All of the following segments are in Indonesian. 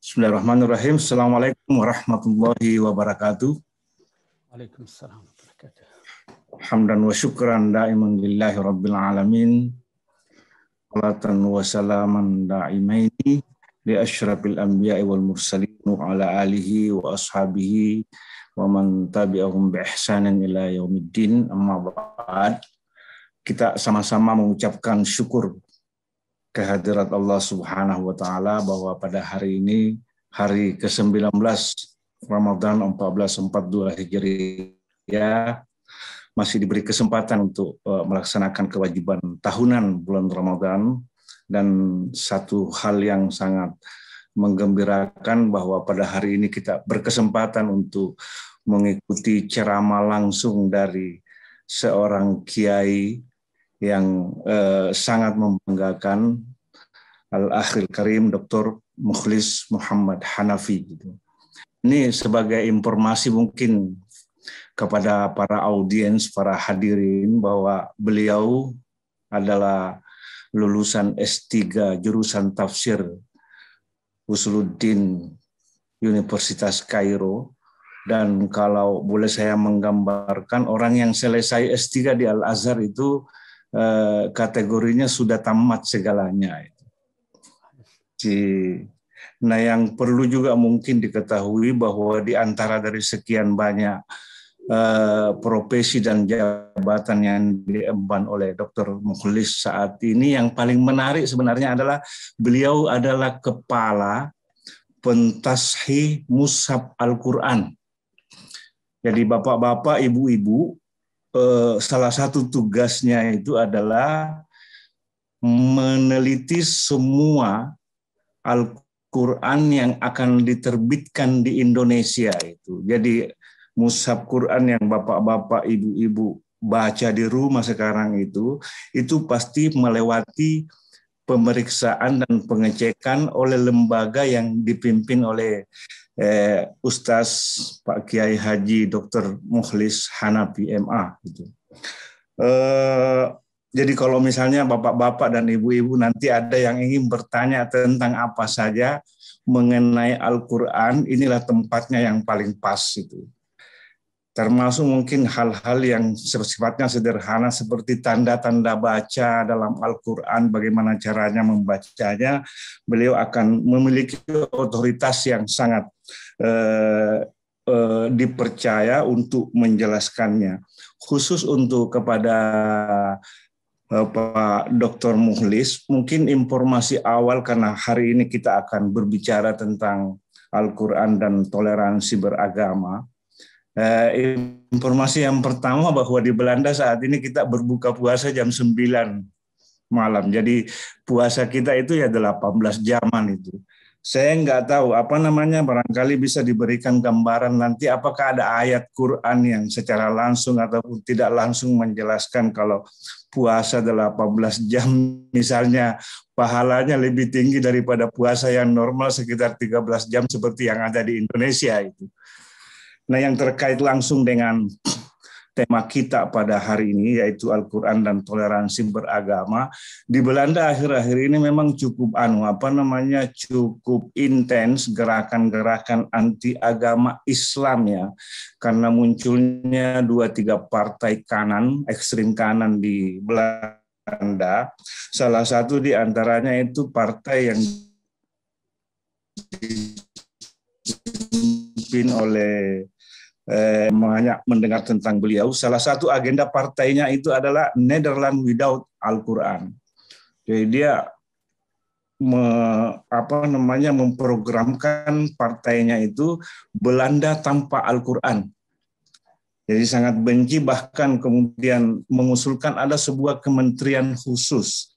Bismillahirrahmanirrahim. Assalamualaikum warahmatullahi wabarakatuh. Waalaikumsalam warahmatullahi wabarakatuh. Hamdan wa syukran da'iman lillahi rabbil alamin. Salatan wa salaman da'imaini li asyrafil anbiya'i wal mursalin wa ala alihi wa ashabihi wa man tabi'ahum bi ihsanin ila yaumiddin. Amma ba'd. Kita sama-sama mengucapkan syukur kehadirat Allah Subhanahu wa taala bahwa pada hari ini hari ke-19 Ramadan 1442 Hijriah masih diberi kesempatan untuk melaksanakan kewajiban tahunan bulan Ramadan, dan satu hal yang sangat menggembirakan bahwa pada hari ini kita berkesempatan untuk mengikuti ceramah langsung dari seorang kiai yang sangat membanggakan, Al-Akhil Karim Dr. Mukhlis Muhammad Hanafi. Ini sebagai informasi mungkin kepada para audiens, para hadirin, bahwa beliau adalah lulusan S3 jurusan tafsir Usuluddin Universitas Kairo. Dan kalau boleh saya menggambarkan, orang yang selesai S3 di Al-Azhar itu kategorinya sudah tamat segalanya. Nah, yang perlu juga mungkin diketahui bahwa di antara dari sekian banyak profesi dan jabatan yang diemban oleh Dr. Mukhlis saat ini, yang paling menarik sebenarnya adalah beliau adalah kepala pentashih mushaf Al-Quran. Jadi bapak-bapak, ibu-ibu, salah satu tugasnya itu adalah meneliti semua Al-Quran yang akan diterbitkan di Indonesia itu. Jadi mushaf Quran yang bapak-bapak, ibu-ibu baca di rumah sekarang itu pasti melewati pemeriksaan dan pengecekan oleh lembaga yang dipimpin oleh Ustaz Pak Kiai Haji Dr. Mukhlis Hanafi MA. Gitu. Jadi kalau misalnya bapak-bapak dan ibu-ibu nanti ada yang ingin bertanya tentang apa saja mengenai Al-Quran, inilah tempatnya yang paling pas itu. Termasuk mungkin hal-hal yang sifatnya sederhana seperti tanda-tanda baca dalam Al-Quran, bagaimana caranya membacanya, beliau akan memiliki otoritas yang sangat dipercaya untuk menjelaskannya. Khusus untuk kepada Pak Dr. Mukhlis, mungkin informasi awal karena hari ini kita akan berbicara tentang Al-Quran dan toleransi beragama. Informasi yang pertama bahwa di Belanda saat ini kita berbuka puasa jam 9 malam. Jadi puasa kita itu ya 18 jaman itu. Saya nggak tahu barangkali bisa diberikan gambaran nanti apakah ada ayat Quran yang secara langsung ataupun tidak langsung menjelaskan kalau puasa 18 jam misalnya pahalanya lebih tinggi daripada puasa yang normal sekitar 13 jam seperti yang ada di Indonesia itu. Nah, yang terkait langsung dengan tema kita pada hari ini, yaitu Al-Quran dan toleransi beragama, di Belanda akhir-akhir ini memang cukup cukup intens gerakan-gerakan anti agama Islam ya, karena munculnya 2-3 partai kanan, ekstrim kanan di Belanda. Salah satu di antaranya itu partai yang dipimpin oleh banyak mendengar tentang beliau. Salah satu agenda partainya itu adalah Netherlands without Al-Quran. Jadi dia memprogramkan partainya itu Belanda tanpa Al-Quran. Jadi sangat benci, bahkan kemudian mengusulkan ada sebuah kementerian khusus,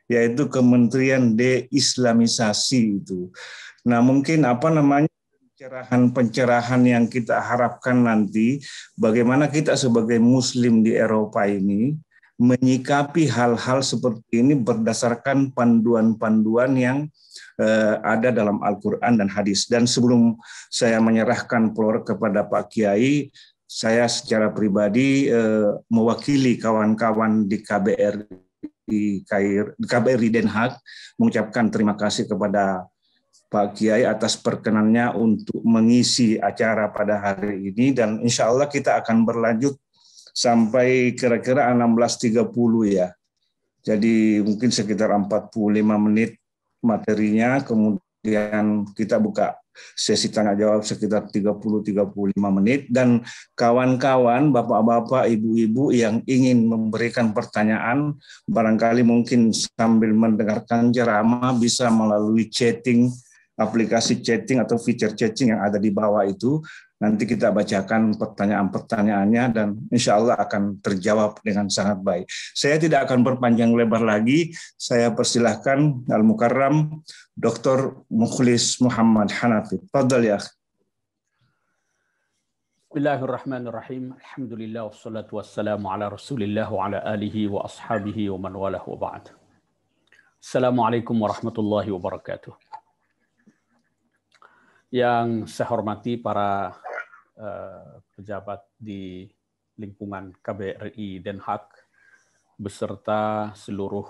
yaitu Kementerian Deislamisasi itu. Nah, mungkin pencerahan yang kita harapkan nanti, bagaimana kita sebagai Muslim di Eropa ini menyikapi hal-hal seperti ini berdasarkan panduan-panduan yang ada dalam Al-Quran dan hadis. Dan sebelum saya menyerahkan floor kepada Pak Kiai, saya secara pribadi mewakili kawan-kawan di KBRI Den Haag mengucapkan terima kasih kepada Pak Kiai atas perkenannya untuk mengisi acara pada hari ini, dan insya Allah kita akan berlanjut sampai kira-kira 16.30 ya. Jadi mungkin sekitar 45 menit materinya, kemudian kita buka sesi tanya jawab sekitar 30-35 menit, dan kawan-kawan, bapak-bapak, ibu-ibu yang ingin memberikan pertanyaan, barangkali mungkin sambil mendengarkan ceramah bisa melalui chatting, aplikasi chatting atau fitur chatting yang ada di bawah itu. Nanti kita bacakan pertanyaan-pertanyaannya dan insya Allah akan terjawab dengan sangat baik. Saya tidak akan berpanjang lebar lagi. Saya persilahkan Al-Mukarram Dr. Mukhlis Muhammad Hanafi. Fadhal ya. Bismillahirrahmanirrahim. Alhamdulillah wassalatu wassalamu ala Rasulillah wa ala alihi wa ashabihi wa man walah wa ba'd. Assalamualaikum warahmatullahi wabarakatuh. Yang saya hormati para pejabat di lingkungan KBRI Den Haag beserta seluruh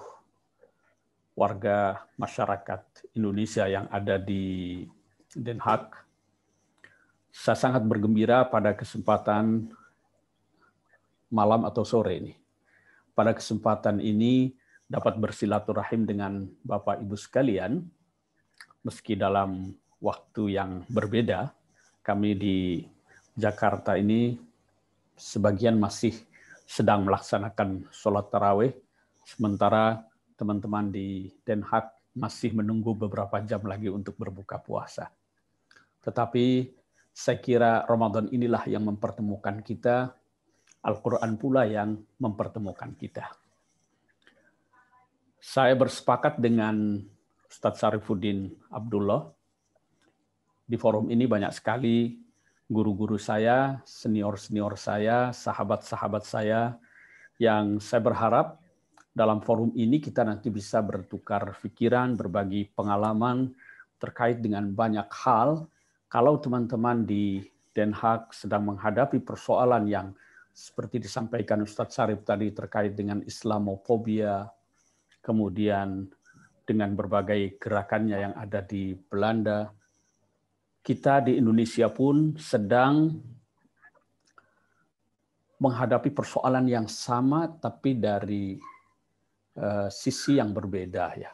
warga masyarakat Indonesia yang ada di Den Haag. Saya sangat bergembira pada kesempatan malam atau sore ini. Pada kesempatan ini dapat bersilaturahim dengan Bapak Ibu sekalian, meski dalam waktu yang berbeda. Kami di Jakarta ini sebagian masih sedang melaksanakan sholat tarawih, sementara teman-teman di Den Haag masih menunggu beberapa jam lagi untuk berbuka puasa. Tetapi saya kira Ramadan inilah yang mempertemukan kita, Al-Quran pula yang mempertemukan kita. Saya bersepakat dengan Ustadz Syarifuddin Abdullah. Di forum ini banyak sekali guru-guru saya, senior-senior saya, sahabat-sahabat saya, yang saya berharap dalam forum ini kita nanti bisa bertukar pikiran, berbagi pengalaman terkait dengan banyak hal. Kalau teman-teman di Den Haag sedang menghadapi persoalan yang seperti disampaikan Ustadz Syarif tadi terkait dengan Islamofobia, kemudian dengan berbagai gerakannya yang ada di Belanda, kita di Indonesia pun sedang menghadapi persoalan yang sama, tapi dari sisi yang berbeda ya.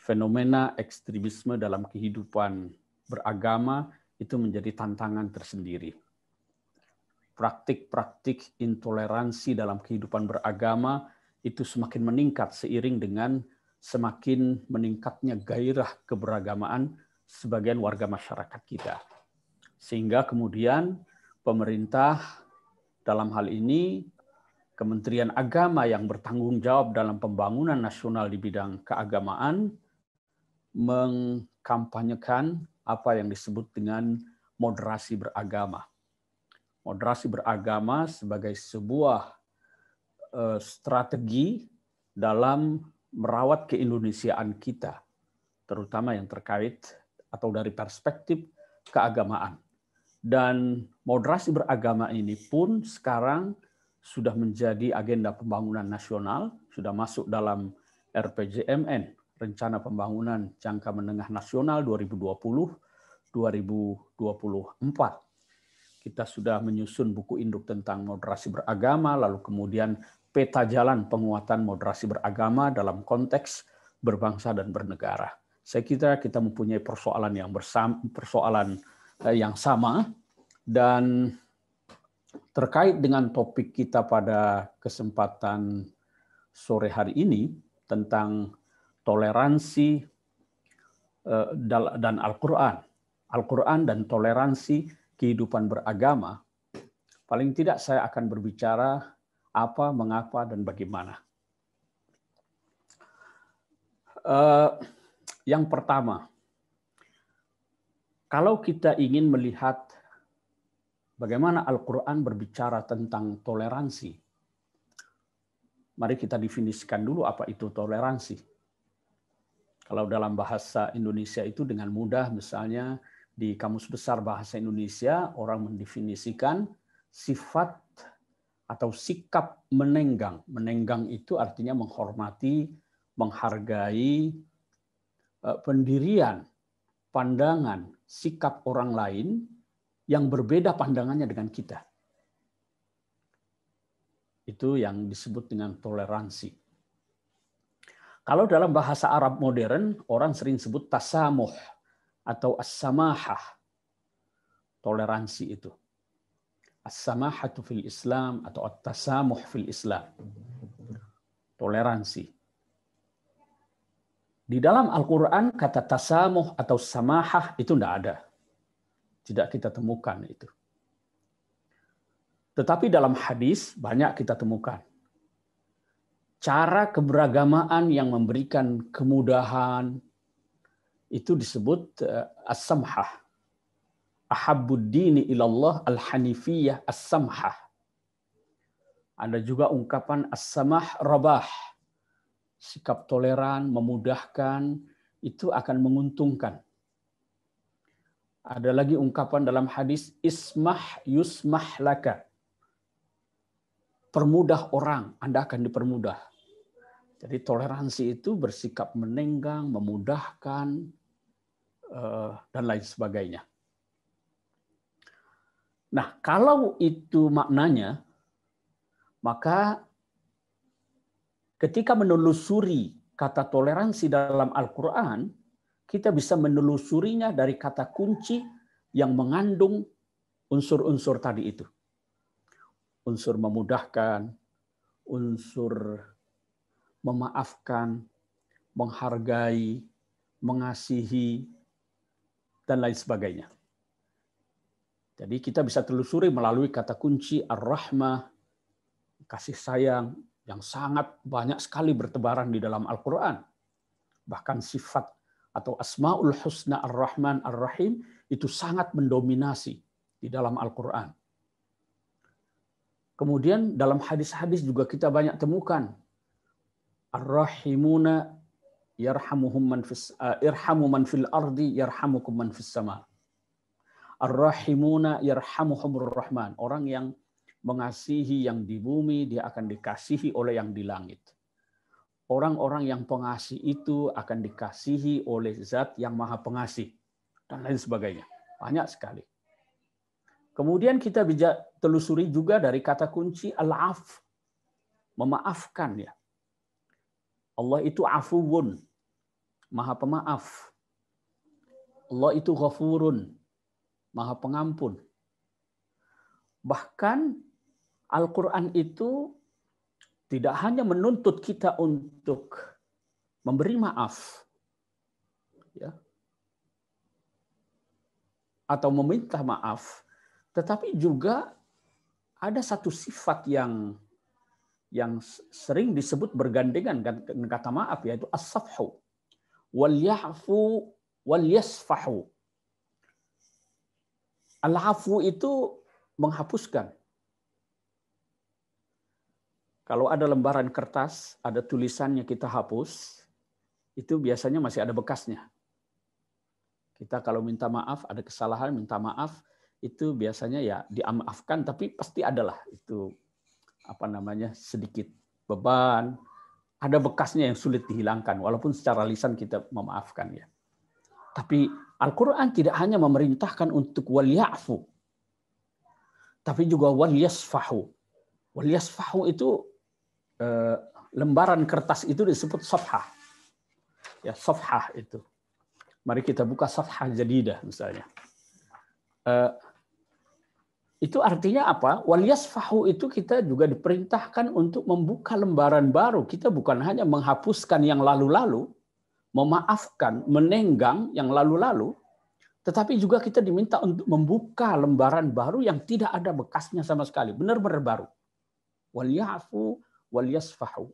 Fenomena ekstremisme dalam kehidupan beragama itu menjadi tantangan tersendiri. Praktik-praktik intoleransi dalam kehidupan beragama itu semakin meningkat seiring dengan semakin meningkatnya gairah keberagamaan sebagian warga masyarakat kita. Sehingga kemudian pemerintah dalam hal ini Kementerian Agama yang bertanggung jawab dalam pembangunan nasional di bidang keagamaan mengkampanyekan apa yang disebut dengan moderasi beragama. Moderasi beragama sebagai sebuah strategi dalam merawat keindonesiaan kita, terutama yang terkait atau dari perspektif keagamaan. Dan moderasi beragama ini pun sekarang sudah menjadi agenda pembangunan nasional, sudah masuk dalam RPJMN, Rencana Pembangunan Jangka Menengah Nasional 2020-2024. Kita sudah menyusun buku induk tentang moderasi beragama, lalu kemudian peta jalan penguatan moderasi beragama dalam konteks berbangsa dan bernegara. Saya kira kita mempunyai persoalan yang sama, dan terkait dengan topik kita pada kesempatan sore hari ini tentang toleransi dan Al-Quran dan toleransi kehidupan beragama, paling tidak saya akan berbicara apa, mengapa, dan bagaimana. Yang pertama, kalau kita ingin melihat bagaimana Al-Quran berbicara tentang toleransi, mari kita definisikan dulu apa itu toleransi. Kalau dalam bahasa Indonesia itu dengan mudah, misalnya di Kamus Besar Bahasa Indonesia, orang mendefinisikan sifat atau sikap menenggang. Menenggang itu artinya menghormati, menghargai, pendirian, pandangan, sikap orang lain yang berbeda pandangannya dengan kita. Itu yang disebut dengan toleransi. Kalau dalam bahasa Arab modern, orang sering sebut tasamuh atau as-samahah. Toleransi itu. As-samahatu fil Islam atau at-tasamuh fil Islam. Toleransi. Di dalam Al-Quran, kata tasamuh atau samahah itu tidak ada. Tidak kita temukan itu. Tetapi dalam hadis banyak kita temukan. Cara keberagamaan yang memberikan kemudahan itu disebut as-samhah. Ahabbud dini ilallah al-hanifiyah as-samhah. Ada juga ungkapan as-samah rabah. Sikap toleran, memudahkan, itu akan menguntungkan. Ada lagi ungkapan dalam hadis ismah yusmah laka. Permudah orang, Anda akan dipermudah. Jadi toleransi itu bersikap menenggang, memudahkan, dan lain sebagainya. Nah, kalau itu maknanya, maka ketika menelusuri kata toleransi dalam Al-Quran, kita bisa menelusurinya dari kata kunci yang mengandung unsur-unsur tadi itu. Unsur memudahkan, unsur memaafkan, menghargai, mengasihi, dan lain sebagainya. Jadi kita bisa telusuri melalui kata kunci ar-rahmah, kasih sayang, yang sangat banyak sekali bertebaran di dalam Al-Quran. Bahkan sifat atau asma'ul husna ar-Rahman ar-Rahim itu sangat mendominasi di dalam Al-Quran. Kemudian dalam hadis-hadis juga kita banyak temukan ar-rahimuna irhamu man fil ardi yarhamukum man fis sama. Ar-rahimuna yarhamuhumur rahman. Orang yang mengasihi yang di bumi, dia akan dikasihi oleh yang di langit. Orang-orang yang pengasih itu akan dikasihi oleh Zat yang Maha Pengasih, dan lain sebagainya. Banyak sekali. Kemudian kita bisa telusuri juga dari kata kunci al-af, memaafkan ya. Allah itu afuwun, Maha Pemaaf. Allah itu ghafurun, Maha Pengampun. Bahkan Al-Quran itu tidak hanya menuntut kita untuk memberi maaf, ya, atau meminta maaf, tetapi juga ada satu sifat yang sering disebut bergandengan dengan kata maaf, yaitu as-safhu wal ya'fu wal yasfahu. Al-afu itu menghapuskan. Kalau ada lembaran kertas, ada tulisannya kita hapus, itu biasanya masih ada bekasnya. Kita kalau minta maaf, ada kesalahan, minta maaf, itu biasanya ya dimaafkan, tapi pasti adalah itu sedikit beban, ada bekasnya yang sulit dihilangkan, walaupun secara lisan kita memaafkan ya. Tapi Al-Quran tidak hanya memerintahkan untuk wal ya'fu, tapi juga wal yasfahu. Wal yasfahu itu lembaran kertas itu disebut safhah. Ya, safhah itu. Mari kita buka safhah jadidah misalnya. Itu artinya apa? Wal yasfahu itu kita juga diperintahkan untuk membuka lembaran baru. Kita bukan hanya menghapuskan yang lalu-lalu, memaafkan, menenggang yang lalu-lalu, tetapi juga kita diminta untuk membuka lembaran baru yang tidak ada bekasnya sama sekali, benar-benar baru. Wal ya'fu wal yasfahu.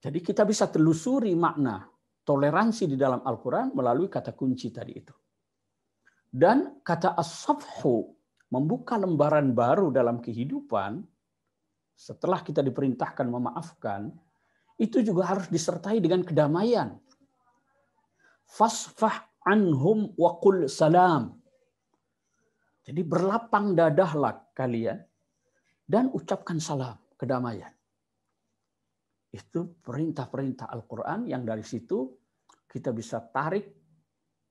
Jadi kita bisa telusuri makna toleransi di dalam Al-Quran melalui kata kunci tadi itu. Dan kata as-safhu, membuka lembaran baru dalam kehidupan, setelah kita diperintahkan memaafkan, itu juga harus disertai dengan kedamaian. Fasfah anhum wa qul salam. Jadi berlapang dadahlah kalian dan ucapkan salam, kedamaian. Itu perintah-perintah Al-Quran yang dari situ kita bisa tarik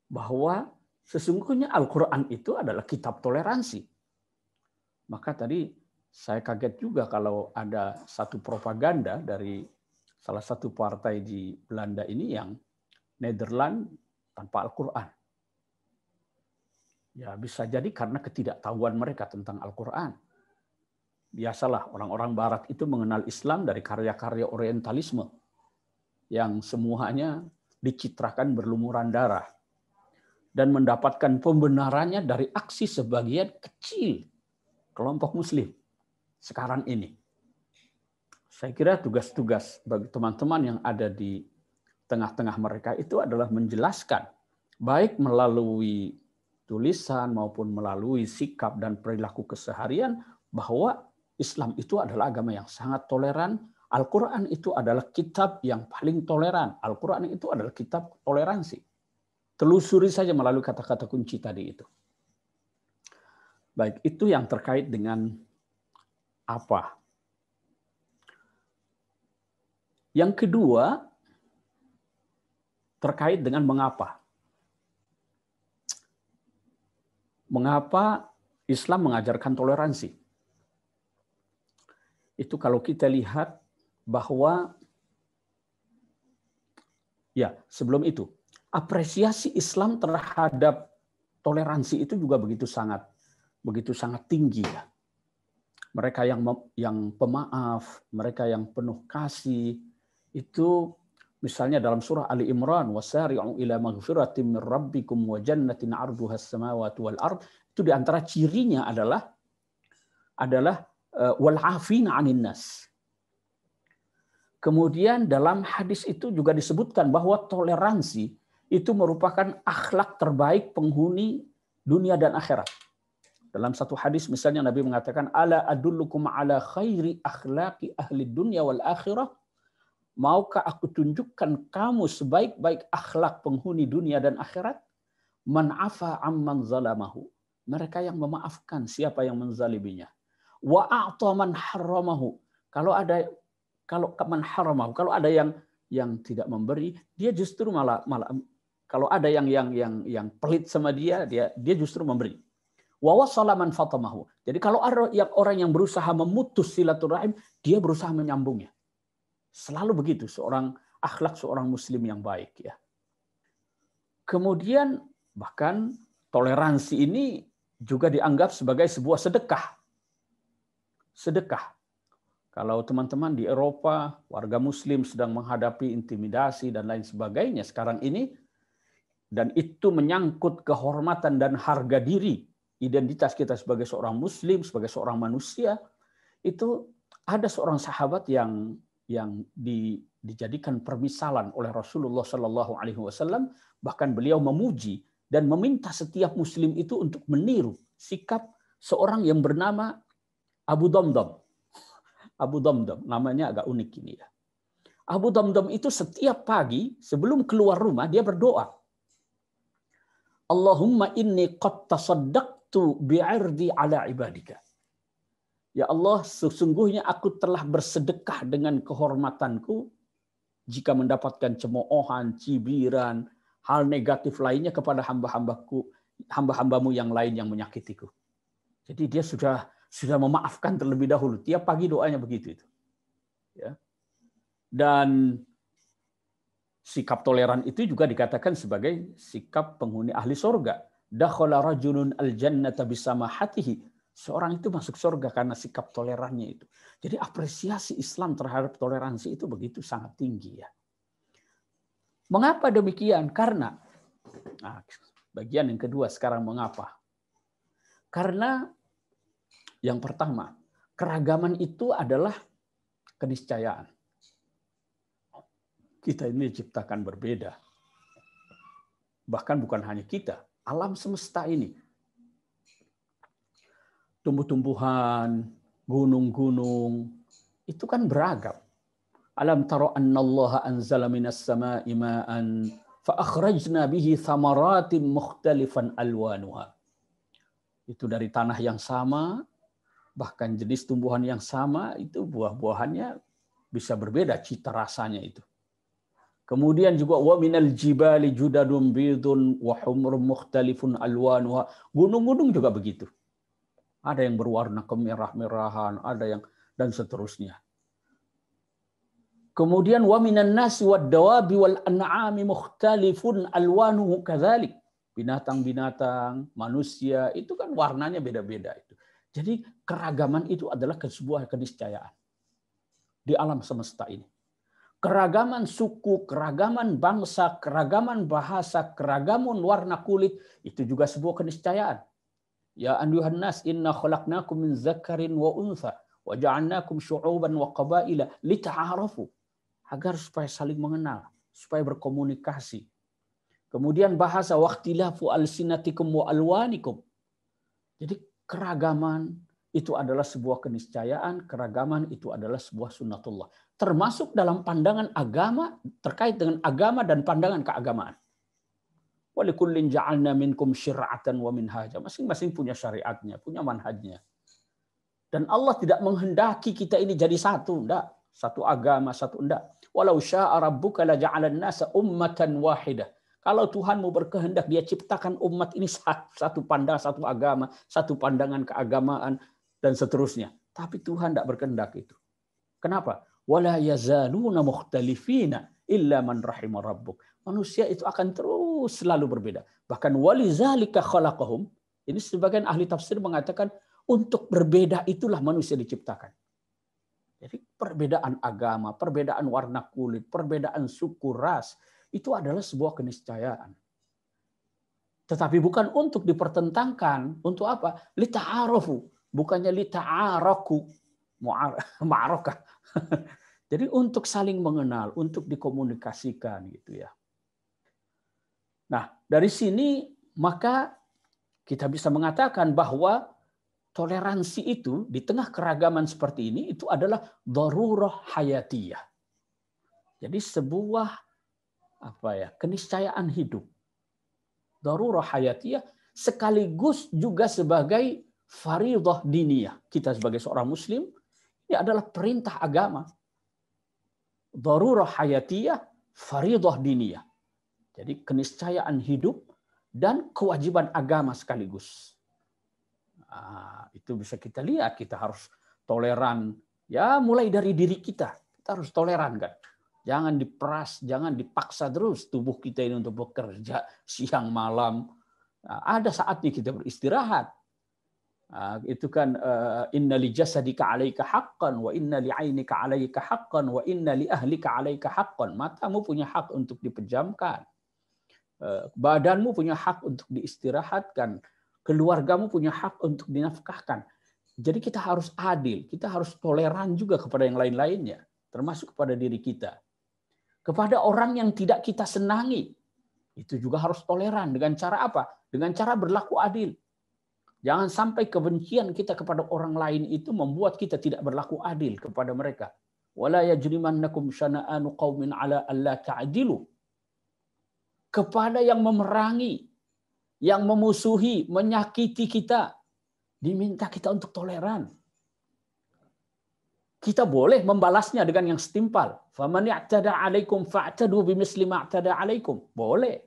bahwa sesungguhnya Al-Quran itu adalah kitab toleransi. Maka tadi saya kaget juga kalau ada satu propaganda dari salah satu partai di Belanda ini yang Nederland tanpa Al-Quran. Ya bisa jadi karena ketidaktahuan mereka tentang Al-Quran. Biasalah orang-orang Barat itu mengenal Islam dari karya-karya Orientalisme yang semuanya dicitrakan berlumuran darah dan mendapatkan pembenarannya dari aksi sebagian kecil kelompok Muslim sekarang ini. Saya kira tugas-tugas bagi teman-teman yang ada di tengah-tengah mereka itu adalah menjelaskan, baik melalui tulisan maupun melalui sikap dan perilaku keseharian, bahwa Islam itu adalah agama yang sangat toleran. Al-Quran itu adalah kitab yang paling toleran. Al-Quran itu adalah kitab toleransi. Telusuri saja melalui kata-kata kunci tadi itu. Baik, itu yang terkait dengan apa. Yang kedua, terkait dengan mengapa. Mengapa Islam mengajarkan toleransi? Itu kalau kita lihat bahwa, ya sebelum itu, apresiasi Islam terhadap toleransi itu juga begitu sangat tinggi. Ya. Mereka yang pemaaf, mereka yang penuh kasih, itu misalnya dalam surah Ali Imran, wasari'u ila maghfiratin min rabbikum wa jannatin 'arduhas samawati wal ard, itu di antara cirinya adalah wal 'afina 'anil nas. Kemudian dalam hadis itu juga disebutkan bahwa toleransi itu merupakan akhlak terbaik penghuni dunia dan akhirat. Dalam satu hadis misalnya Nabi mengatakan, ala adullukum ala khairi akhlaqi ahli dunya wal akhirah. Maukah aku tunjukkan kamu sebaik-baik akhlak penghuni dunia dan akhirat? Man afa amman zalamahu. Mereka yang memaafkan siapa yang menzaliminya. Wa a'ta man haramahu. Kalau man haramahu, kalau ada yang tidak memberi, dia justru malah kalau ada yang pelit sama dia justru memberi. Wa wasala man fatamahu. Jadi kalau ada orang yang berusaha memutus silaturahim, dia berusaha menyambungnya. Selalu begitu akhlak seorang muslim yang baik, ya. Kemudian bahkan toleransi ini juga dianggap sebagai sebuah sedekah. Sedekah. Kalau teman-teman di Eropa, warga muslim sedang menghadapi intimidasi dan lain sebagainya sekarang ini, dan itu menyangkut kehormatan dan harga diri, identitas kita sebagai seorang muslim, sebagai seorang manusia, itu ada seorang sahabat yang dijadikan permisalan oleh Rasulullah Shallallahu Alaihi Wasallam, bahkan beliau memuji dan meminta setiap muslim itu untuk meniru sikap seorang yang bernama Abu Damdam. Abu Damdam, namanya agak unik ini ya. Abu Damdam itu setiap pagi sebelum keluar rumah dia berdoa, Allahumma inni qad tasaddaqtu bi'irdi ala ibadika. Ya Allah, sesungguhnya aku telah bersedekah dengan kehormatanku jika mendapatkan cemoohan, cibiran, hal negatif lainnya kepada hamba-hambamu yang lain yang menyakitiku. Jadi dia sudah memaafkan terlebih dahulu. Tiap pagi doanya begitu itu. Ya. Dan sikap toleran itu juga dikatakan sebagai sikap penghuni ahli surga. Dakhala rajulun al-jannata bisamahatihi. Seorang itu masuk surga karena sikap tolerannya itu. Jadi apresiasi Islam terhadap toleransi itu begitu sangat tinggi, ya. Mengapa demikian? Karena bagian yang kedua sekarang mengapa? Karena yang pertama, keragaman itu adalah keniscayaan. Kita ini diciptakan berbeda. Bahkan bukan hanya kita, alam semesta ini. Tumbuh-tumbuhan, gunung-gunung, itu kan beragam. Alam tara annallaha anzala minas sama'i ma'an fa akhrajna bihi thamaratin mukhtalifan alwanuha. Itu dari tanah yang sama, bahkan jenis tumbuhan yang sama, itu buah-buahannya bisa berbeda cita rasanya itu. Kemudian juga wa minal jibali judadun bidun wa humrun mukhtalifun alwanuha. Gunung-gunung juga begitu. Ada yang berwarna kemerah-merahan, ada yang dan seterusnya. Kemudian wa minan nasi wad dawabi wal an'ami mukhtalifun alwanuhu kadzalik. Binatang-binatang, manusia itu kan warnanya beda-beda itu. Jadi keragaman itu adalah sebuah keniscayaan di alam semesta ini. Keragaman suku, keragaman bangsa, keragaman bahasa, keragaman warna kulit, itu juga sebuah keniscayaan. Ya ayyuhan nas inna khalaqnakum min dzakarin wa untha wa ja'alnakum syu'uban wa qabaila lita'arafu. Agar supaya saling mengenal, supaya berkomunikasi. Kemudian bahasa waqtilafu alsinatikum wa alwanikum. Jadi keragaman itu adalah sebuah keniscayaan, keragaman itu adalah sebuah sunnatullah. Termasuk dalam pandangan agama, terkait dengan agama dan pandangan keagamaan. Walikullin ja'alna minkum syir'atan wa minhaja. Masing-masing punya syariatnya, punya manhajnya. Dan Allah tidak menghendaki kita ini jadi satu, enggak. Satu agama, satu enggak. Walau sya'a rabbuka la ja'alan nasa ummatan wahidah. Kalau Tuhanmu berkehendak, dia ciptakan umat ini satu pandangan, satu agama, satu pandangan keagamaan, dan seterusnya. Tapi Tuhan tidak berkehendak itu. Kenapa? Wala yazaluna mukhtalifina illa man rahimar rabbuk. Manusia itu akan terus selalu berbeda. Bahkan walizalika khalaqahum. Ini sebagian ahli tafsir mengatakan untuk berbeda itulah manusia diciptakan. Jadi perbedaan agama, perbedaan warna kulit, perbedaan suku, ras, itu adalah sebuah keniscayaan. Tetapi bukan untuk dipertentangkan. Untuk apa? Lita'arofu. Bukannya lita'araku. Ma'arakah. Jadi untuk saling mengenal, untuk dikomunikasikan gitu ya. Nah, dari sini maka kita bisa mengatakan bahwa toleransi itu di tengah keragaman seperti ini itu adalah darurah hayatiyah. Jadi sebuah keniscayaan hidup. Darurah hayatiyah sekaligus juga sebagai fardhah diniyah. Kita sebagai seorang muslim ini adalah perintah agama. Darurah hayatiyah, fardhah diniyah. Jadi keniscayaan hidup dan kewajiban agama sekaligus. Nah, itu bisa kita lihat, kita harus toleran. Ya, mulai dari diri kita. Kita harus toleran kan. Jangan diperas, jangan dipaksa terus tubuh kita ini untuk bekerja siang malam. Nah, ada saatnya kita beristirahat. Nah, itu kan inna li jasadika 'alaika haqqan wa inna li 'ainika 'alaika haqqan wa inna li ahlika 'alaika haqqan. Matamu punya hak untuk dipejamkan. Badanmu punya hak untuk diistirahatkan. Keluargamu punya hak untuk dinafkahkan. Jadi kita harus adil, kita harus toleran juga kepada yang lain-lainnya, termasuk kepada diri kita. Kepada orang yang tidak kita senangi, itu juga harus toleran. Dengan cara apa? Dengan cara berlaku adil. Jangan sampai kebencian kita kepada orang lain itu membuat kita tidak berlaku adil kepada mereka. Wala yajrimannakum syana'anu qaumin ala alla ta'dilu. Kepada yang memerangi, yang memusuhi, menyakiti kita, diminta kita untuk toleran. Kita boleh membalasnya dengan yang setimpal. Faman i'tada 'alaikum fa'tadu bimisli ma i'tada 'alaikum. Boleh.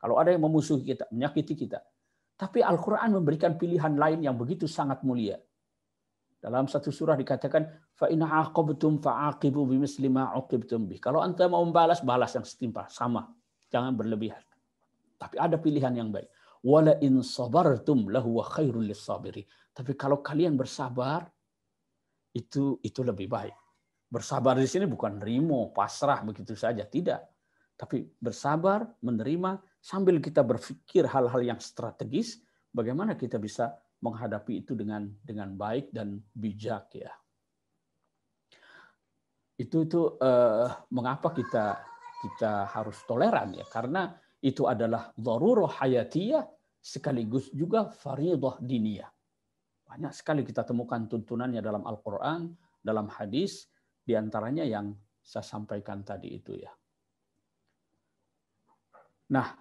Kalau ada yang memusuhi kita, menyakiti kita. Tapi Al-Quran memberikan pilihan lain yang begitu sangat mulia. Dalam satu surah dikatakan, fa in 'aqabtum fa'aqibu bimisli ma 'uqibtum bih. Kalau anda mau membalas, balas yang setimpal, sama. Jangan berlebihan. Tapi ada pilihan yang baik. Wala in sabartum lahu khairul lis-sabirin. Tapi kalau kalian bersabar, itu lebih baik. Bersabar di sini bukan rimo, pasrah begitu saja, tidak. Tapi bersabar, menerima, sambil kita berpikir hal-hal yang strategis, bagaimana kita bisa menghadapi itu dengan baik dan bijak ya. Itu mengapa kita harus toleran ya, karena itu adalah darurah hayatiyah sekaligus juga fardhah diniyah. Banyak sekali kita temukan tuntunannya dalam Al-Quran, dalam hadis, diantaranya yang saya sampaikan tadi itu ya. Nah,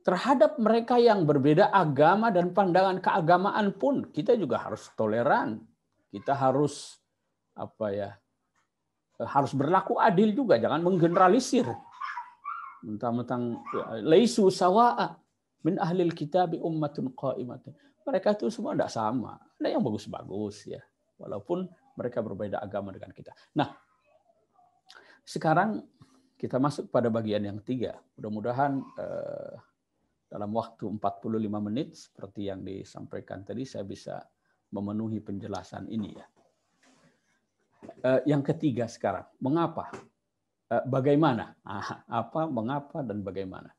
terhadap mereka yang berbeda agama dan pandangan keagamaan pun kita juga harus toleran. Kita harus harus berlaku adil juga, jangan menggeneralisir. Mentang-mentang laisu sawa'a min ahlil kitabi ummatun qa'imatun. Mereka itu semua tidak sama. Ada yang bagus-bagus ya, walaupun mereka berbeda agama dengan kita. Nah, sekarang kita masuk pada bagian yang 3. Mudah-mudahan dalam waktu 45 menit seperti yang disampaikan tadi saya bisa memenuhi penjelasan ini ya. Yang ketiga sekarang, mengapa? Bagaimana? Apa, mengapa, dan bagaimana?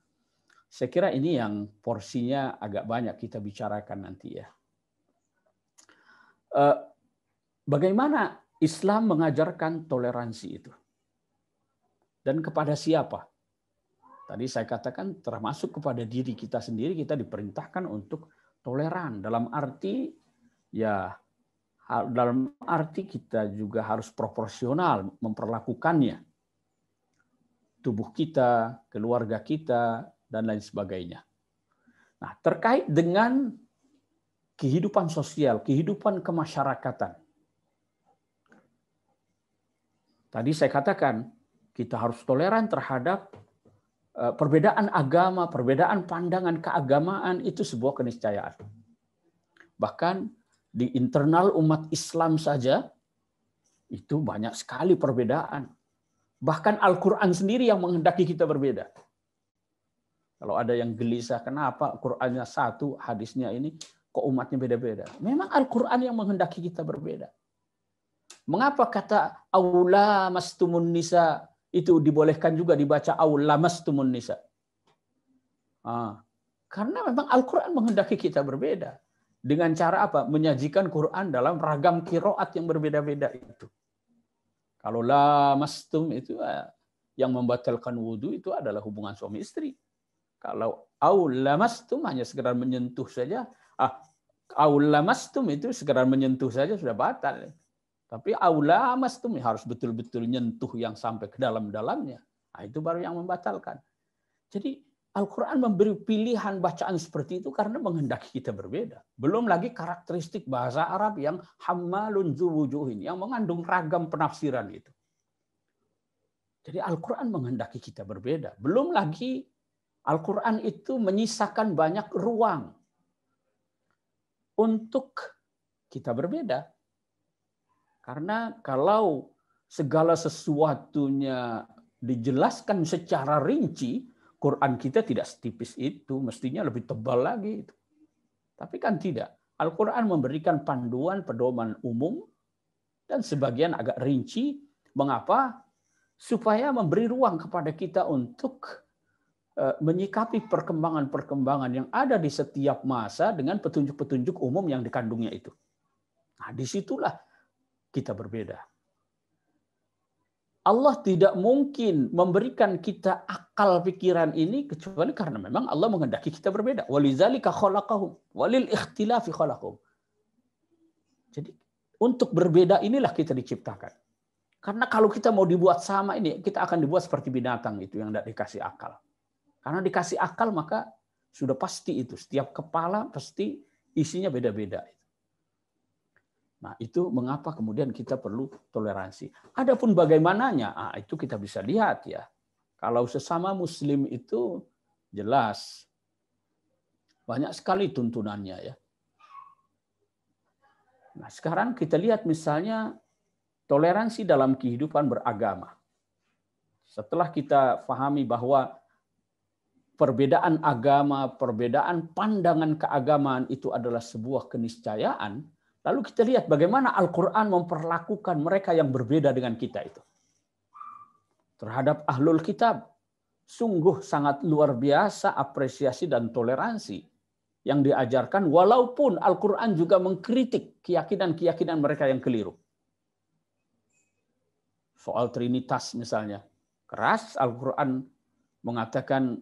Saya kira ini yang porsinya agak banyak kita bicarakan nanti ya. Bagaimana Islam mengajarkan toleransi itu? Dan kepada siapa? Tadi saya katakan termasuk kepada diri kita sendiri, kita diperintahkan untuk toleran dalam arti ya, dalam arti kita juga harus proporsional memperlakukannya. Tubuh kita, keluarga kita, dan lain sebagainya. Nah, terkait dengan kehidupan sosial, kehidupan kemasyarakatan. Tadi saya katakan, kita harus toleran terhadap perbedaan agama, perbedaan pandangan keagamaan, itu sebuah keniscayaan. Bahkan di internal umat Islam saja, itu banyak sekali perbedaan. Bahkan Al-Quran sendiri yang menghendaki kita berbeda. Kalau ada yang gelisah, kenapa Qurannya satu, hadisnya ini, kok umatnya beda-beda? Memang Al-Quran yang menghendaki kita berbeda. Mengapa kata aula mastumun nisa itu dibolehkan juga dibaca aula mastumun nisa? Karena memang Al-Quran menghendaki kita berbeda. Dengan cara apa? Menyajikan Quran dalam ragam qiraat yang berbeda-beda itu. Kalau lamastum itu yang membatalkan wudhu itu adalah hubungan suami istri. Kalau aulamastum hanya sekedar menyentuh saja, aulamastum itu sekedar menyentuh saja sudah batal. Tapi aulamastum harus betul-betul nyentuh yang sampai ke dalam-dalamnya. Nah, itu baru yang membatalkan. Jadi Al-Quran memberi pilihan bacaan seperti itu karena menghendaki kita berbeda. Belum lagi karakteristik bahasa Arab yang hammalun dzuwujuhin, yang mengandung ragam penafsiran itu. Jadi Al-Quran menghendaki kita berbeda. Belum lagi Al-Quran itu menyisakan banyak ruang untuk kita berbeda. Karena kalau segala sesuatunya dijelaskan secara rinci, Quran kita tidak setipis itu, mestinya lebih tebal lagi. Tapi kan tidak. Al-Quran memberikan panduan pedoman umum dan sebagian agak rinci. Mengapa? Supaya memberi ruang kepada kita untuk menyikapi perkembangan-perkembangan yang ada di setiap masa dengan petunjuk-petunjuk umum yang dikandungnya itu. Nah, disitulah kita berbeda. Allah tidak mungkin memberikan kita akal pikiran ini kecuali karena memang Allah menghendaki kita berbeda. Walidzalika khalaqahum walil ikhtilafi khalaqahum. Jadi untuk berbeda inilah kita diciptakan. Karena kalau kita mau dibuat sama ini, kita akan dibuat seperti binatang itu yang tidak dikasih akal. Karena dikasih akal maka sudah pasti itu. Setiap kepala pasti isinya beda-beda. Nah, itu mengapa kemudian kita perlu toleransi. Adapun bagaimananya, itu kita bisa lihat ya. Kalau sesama Muslim itu jelas banyak sekali tuntunannya ya. Nah, sekarang kita lihat misalnya toleransi dalam kehidupan beragama. Setelah kita pahami bahwa perbedaan agama, perbedaan pandangan keagamaan itu adalah sebuah keniscayaan, lalu kita lihat bagaimana Al-Quran memperlakukan mereka yang berbeda dengan kita itu. Terhadap ahlul kitab, sungguh sangat luar biasa apresiasi dan toleransi yang diajarkan, walaupun Al-Quran juga mengkritik keyakinan-keyakinan mereka yang keliru. Soal Trinitas misalnya, keras Al-Quran mengatakan,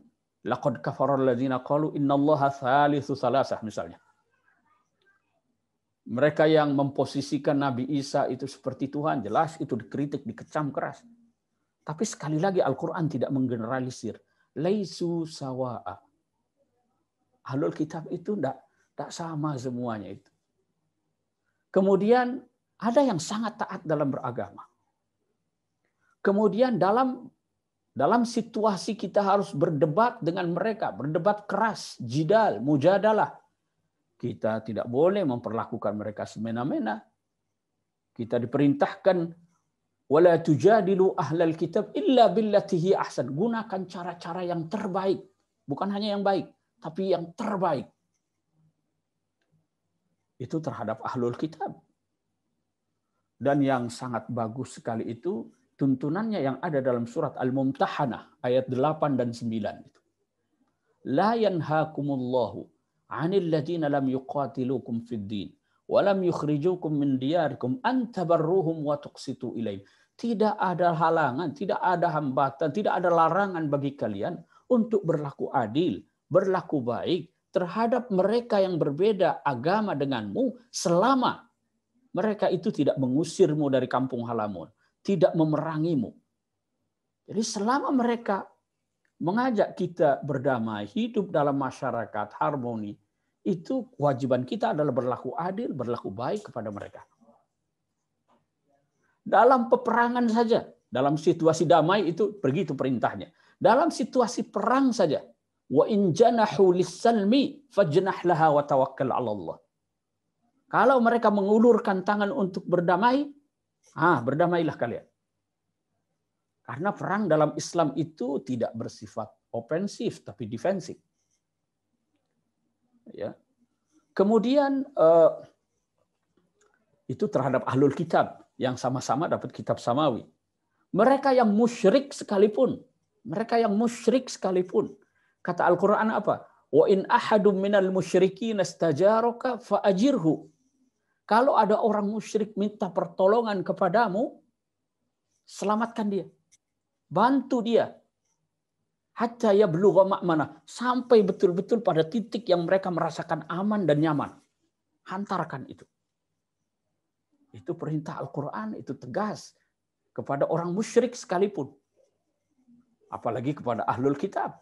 laqad kafaral ladzina qalu innallaha tsalitsu tsalasah misalnya. Mereka yang memposisikan Nabi Isa itu seperti Tuhan, jelas itu dikritik, dikecam keras. Tapi sekali lagi Al-Quran tidak menggeneralisir. Laisu sawa'a. Ahlul kitab itu tidak sama semuanya itu. Kemudian ada yang sangat taat dalam beragama. Kemudian dalam situasi kita harus berdebat dengan mereka, berdebat keras, jidal, mujadalah. Kita tidak boleh memperlakukan mereka semena-mena. Kita diperintahkan wala tujadilu ahlal kitab illa billati hi ahsan. Gunakan cara-cara yang terbaik, bukan hanya yang baik, tapi yang terbaik. Itu terhadap ahlul kitab. Dan yang sangat bagus sekali itu tuntunannya yang ada dalam surat Al-Mumtahanah ayat 8 dan 9 itu. La yanhaakumullahu 'anil ladzina lam yuqatilukum fid din wa lam yukhrijukum min diyarikum an tabarruhum wa tuqsitu ilaihim. Tidak ada halangan, tidak ada hambatan, tidak ada larangan bagi kalian untuk berlaku adil, berlaku baik terhadap mereka yang berbeda agama denganmu selama mereka itu tidak mengusirmu dari kampung halaman, tidak memerangimu. Jadi selama mereka mengajak kita berdamai, hidup dalam masyarakat harmoni, itu kewajiban kita adalah berlaku adil, berlaku baik kepada mereka. Dalam peperangan saja, dalam situasi damai itu begitu perintahnya. Dalam situasi perang saja, wa in janahu lis-salmi fajnah laha wa tawakkal 'ala Allah. Kalau mereka mengulurkan tangan untuk berdamai, berdamailah kalian. Karena perang dalam Islam itu tidak bersifat ofensif, tapi defensif. Ya. Kemudian itu terhadap ahlul kitab yang sama-sama dapat kitab samawi. Mereka yang musyrik sekalipun, kata Al-Quran apa? Wa in ahadum minal musyrikin istajaraka fa'ajirhu. Kalau ada orang musyrik minta pertolongan kepadamu, selamatkan dia. Bantu dia. Hatta yablugha ma'manah. Sampai betul-betul pada titik yang mereka merasakan aman dan nyaman. Hantarkan itu. Itu perintah Al-Quran, itu tegas. Kepada orang musyrik sekalipun. Apalagi kepada ahlul kitab.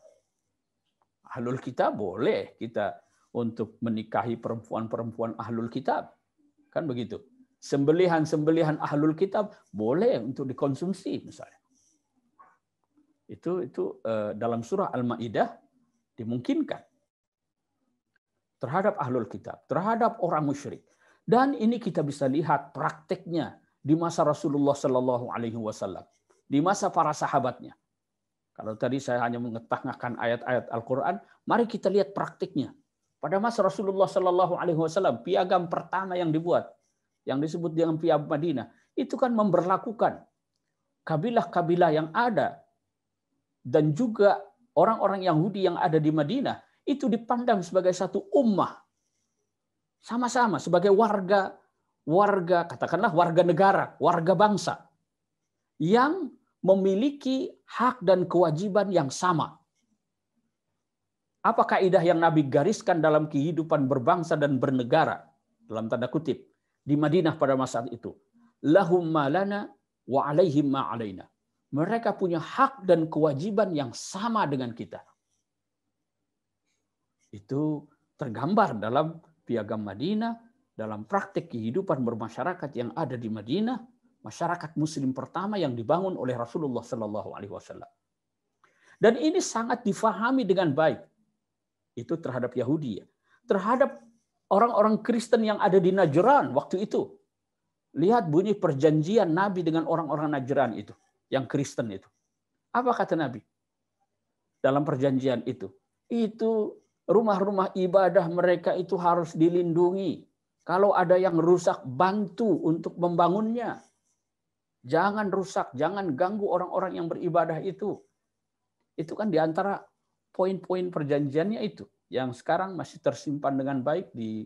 Ahlul kitab boleh kita untuk menikahi perempuan-perempuan ahlul kitab. Kan begitu. Sembelihan-sembelihan ahlul kitab boleh untuk dikonsumsi misalnya. Itu dalam surah Al-Maidah dimungkinkan. Terhadap ahlul kitab, terhadap orang musyrik. Dan ini kita bisa lihat prakteknya di masa Rasulullah Sallallahu Alaihi Wasallam, di masa para sahabatnya. Kalau tadi saya hanya mengetengahkan ayat-ayat Al-Quran, mari kita lihat praktiknya. Pada masa Rasulullah Sallallahu Alaihi Wasallam, piagam pertama yang dibuat, yang disebut dengan piagam Madinah, itu kan memberlakukan kabilah-kabilah yang ada dan juga orang-orang Yahudi yang ada di Madinah itu dipandang sebagai satu ummah, sama-sama sebagai warga katakanlah warga negara, warga bangsa yang memiliki hak dan kewajiban yang sama. Apa kaidah yang Nabi gariskan dalam kehidupan berbangsa dan bernegara? Dalam tanda kutip. Di Madinah pada masa itu. Lahum ma lana wa alaihim ma alaina. Mereka punya hak dan kewajiban yang sama dengan kita. Itu tergambar dalam piagam Madinah, dalam praktik kehidupan bermasyarakat yang ada di Madinah, masyarakat muslim pertama yang dibangun oleh Rasulullah Sallallahu Alaihi Wasallam. Dan ini sangat difahami dengan baik. Itu terhadap Yahudi, terhadap orang-orang Kristen yang ada di Najran waktu itu. Lihat bunyi perjanjian Nabi dengan orang-orang Najran itu, yang Kristen itu. Apa kata Nabi dalam perjanjian itu? Itu rumah-rumah ibadah mereka itu harus dilindungi. Kalau ada yang rusak, bantu untuk membangunnya. Jangan rusak, jangan ganggu orang-orang yang beribadah itu. Itu kan diantara poin-poin perjanjiannya itu yang sekarang masih tersimpan dengan baik di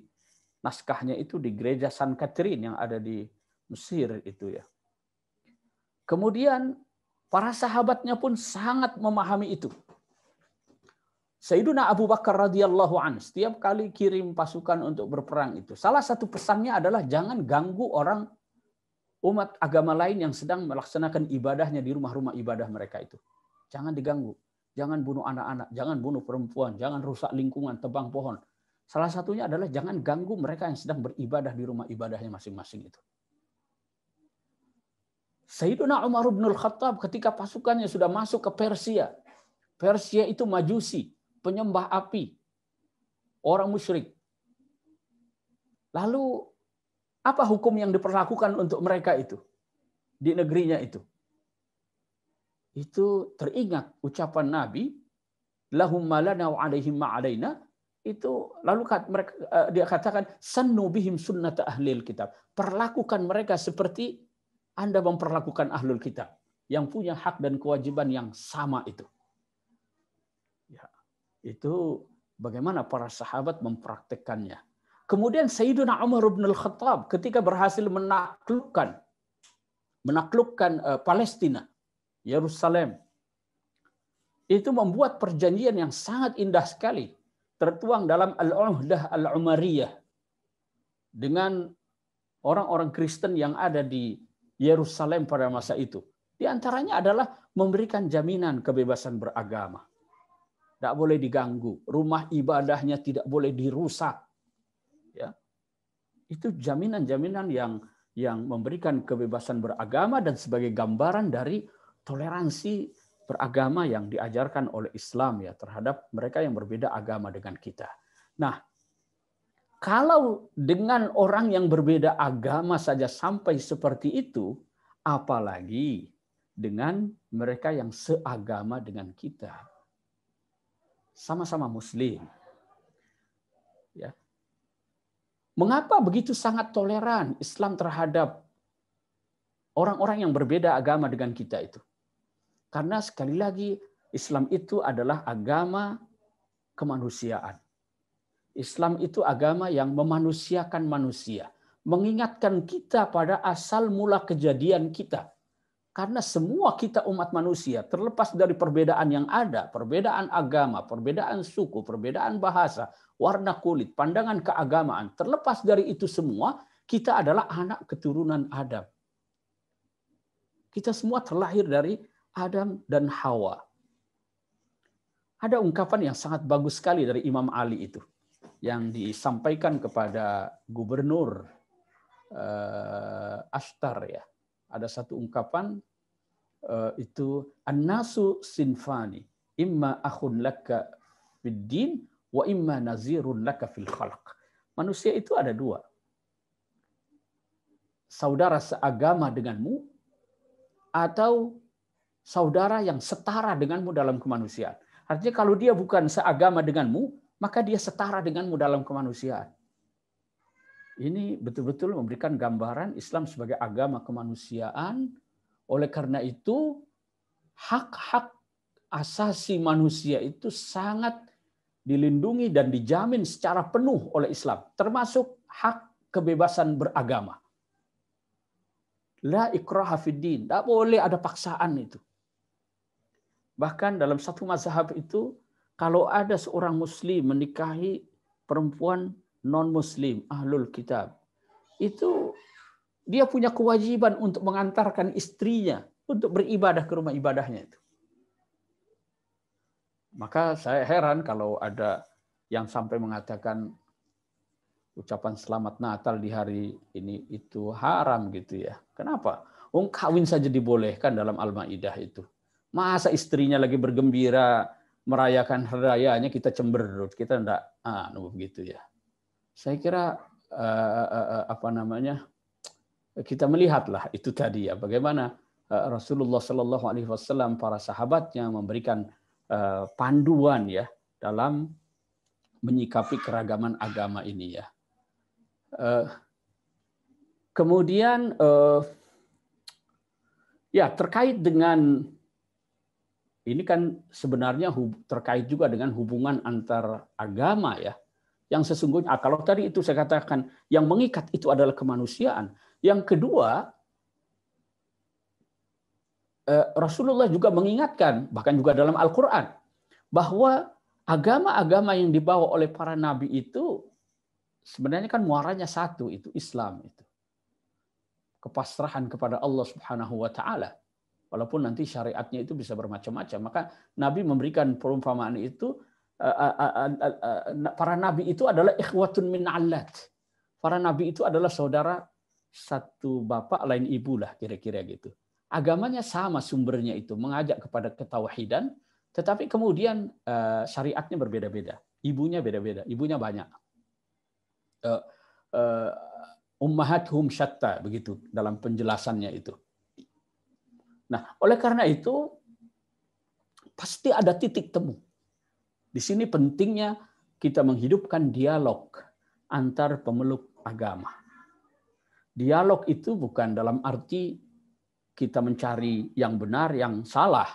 naskahnya itu di gereja San Catherine yang ada di Mesir itu ya. Kemudian para sahabatnya pun sangat memahami itu. Sayyiduna Abu Bakar radhiyallahu anhu setiap kali kirim pasukan untuk berperang itu, salah satu pesannya adalah jangan ganggu orang umat agama lain yang sedang melaksanakan ibadahnya di rumah-rumah ibadah mereka itu. Jangan diganggu. Jangan bunuh anak-anak, jangan bunuh perempuan, jangan rusak lingkungan, tebang pohon. Salah satunya adalah jangan ganggu mereka yang sedang beribadah di rumah ibadahnya masing-masing itu. Sayyiduna Umar bin Al-Khattab ketika pasukannya sudah masuk ke Persia. Persia itu majusi, penyembah api, orang musyrik. Lalu apa hukum yang diperlakukan untuk mereka itu di negerinya itu? Itu teringat ucapan Nabi, lahum malana wa alaihim ma alaina. Itu lalu mereka dia katakan sannu bihim sunnata ahlil kitab. Perlakukan mereka seperti Anda memperlakukan ahlul kitab yang punya hak dan kewajiban yang sama itu. Ya, itu bagaimana para sahabat mempraktekkannya. Kemudian Sayyiduna Umar bin Al-Khattab ketika berhasil menaklukkan Palestina, Yerusalem, itu membuat perjanjian yang sangat indah sekali, tertuang dalam Al-Uhdah Al-Umariyah dengan orang-orang Kristen yang ada di Yerusalem pada masa itu. Di antaranya adalah memberikan jaminan kebebasan beragama. Tidak boleh diganggu, rumah ibadahnya tidak boleh dirusak. Ya. Itu jaminan-jaminan yang memberikan kebebasan beragama dan sebagai gambaran dari toleransi beragama yang diajarkan oleh Islam ya terhadap mereka yang berbeda agama dengan kita. Nah, kalau dengan orang yang berbeda agama saja sampai seperti itu, apalagi dengan mereka yang seagama dengan kita. Sama-sama Muslim. Ya. Mengapa begitu sangat toleran Islam terhadap orang-orang yang berbeda agama dengan kita itu? Karena sekali lagi Islam itu adalah agama kemanusiaan. Islam itu agama yang memanusiakan manusia. Mengingatkan kita pada asal mula kejadian kita. Karena semua kita umat manusia, terlepas dari perbedaan yang ada, perbedaan agama, perbedaan suku, perbedaan bahasa, warna kulit, pandangan keagamaan, terlepas dari itu semua, kita adalah anak keturunan Adam. Kita semua terlahir dari Adam dan Hawa. Ada ungkapan yang sangat bagus sekali dari Imam Ali itu, yang disampaikan kepada gubernur Ashtar ya. Ada satu ungkapan itu an-nasu sinfani imma akhun laka fid din wa imma nazirun laka fil khalq. Manusia itu ada dua. Saudara seagama denganmu atau saudara yang setara denganmu dalam kemanusiaan. Artinya kalau dia bukan seagama denganmu, maka dia setara denganmu dalam kemanusiaan. Ini betul-betul memberikan gambaran Islam sebagai agama kemanusiaan. Oleh karena itu, hak-hak asasi manusia itu sangat dilindungi dan dijamin secara penuh oleh Islam. Termasuk hak kebebasan beragama. La ikraha fid din. Tidak boleh ada paksaan itu. Bahkan dalam satu mazhab itu, kalau ada seorang muslim menikahi perempuan non-muslim, ahlul kitab, itu dia punya kewajiban untuk mengantarkan istrinya untuk beribadah ke rumah ibadahnya itu. Maka saya heran kalau ada yang sampai mengatakan ucapan selamat Natal di hari ini itu haram gitu ya. Kenapa? Kawin saja dibolehkan dalam Al-Maidah itu. Masa istrinya lagi bergembira merayakan hari rayanya kita cemberut, kita enggak begitu ya. Saya kira kita melihatlah itu tadi ya bagaimana Rasulullah Shallallahu Alaihi Wasallam para sahabatnya memberikan panduan ya dalam menyikapi keragaman agama ini ya. Kemudian ya terkait dengan ini kan sebenarnya terkait juga dengan hubungan antar agama ya. Yang sesungguhnya, kalau tadi itu saya katakan, yang mengikat itu adalah kemanusiaan. Yang kedua, Rasulullah juga mengingatkan, bahkan juga dalam Al-Quran, bahwa agama-agama yang dibawa oleh para nabi itu, sebenarnya kan muaranya satu, itu Islam. Itu kepasrahan kepada Allah Subhanahu wa Ta'ala. Walaupun nanti syariatnya itu bisa bermacam-macam. Maka Nabi memberikan perumpamaan itu, para nabi itu adalah ikhwatun min allat. Para nabi itu adalah saudara satu bapak lain ibu lah kira-kira gitu. Agamanya sama sumbernya itu, mengajak kepada ketauhidan, tetapi kemudian syariatnya berbeda-beda. Ibunya beda-beda, ibunya banyak. Ummahatuhum syatta, begitu dalam penjelasannya itu. Nah, oleh karena itu pasti ada titik temu. Di sini pentingnya kita menghidupkan dialog antar pemeluk agama. Dialog itu bukan dalam arti kita mencari yang benar, yang salah,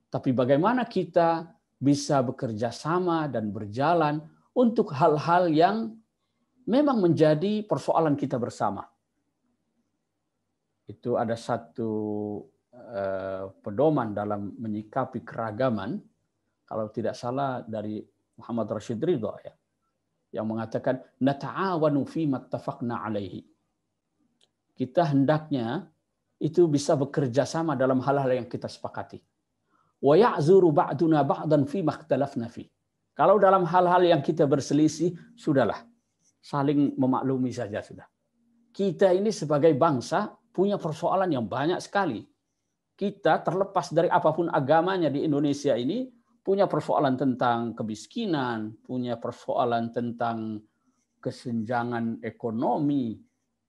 tapi bagaimana kita bisa bekerja sama dan berjalan untuk hal-hal yang memang menjadi persoalan kita bersama. Itu ada satu pedoman dalam menyikapi keragaman, kalau tidak salah dari Muhammad Rashid Ridha, ya, yang mengatakan nata'awanu fi mattafaqna alaihi. Kita hendaknya itu bisa bekerja sama dalam hal-hal yang kita sepakati. Wa ya'zuru ba'duna ba'dan fi makhtalafna fi. Kalau dalam hal-hal yang kita berselisih, sudahlah, saling memaklumi saja sudah. Kita ini sebagai bangsa punya persoalan yang banyak sekali. Kita terlepas dari apapun agamanya di Indonesia ini punya persoalan tentang kemiskinan, punya persoalan tentang kesenjangan ekonomi,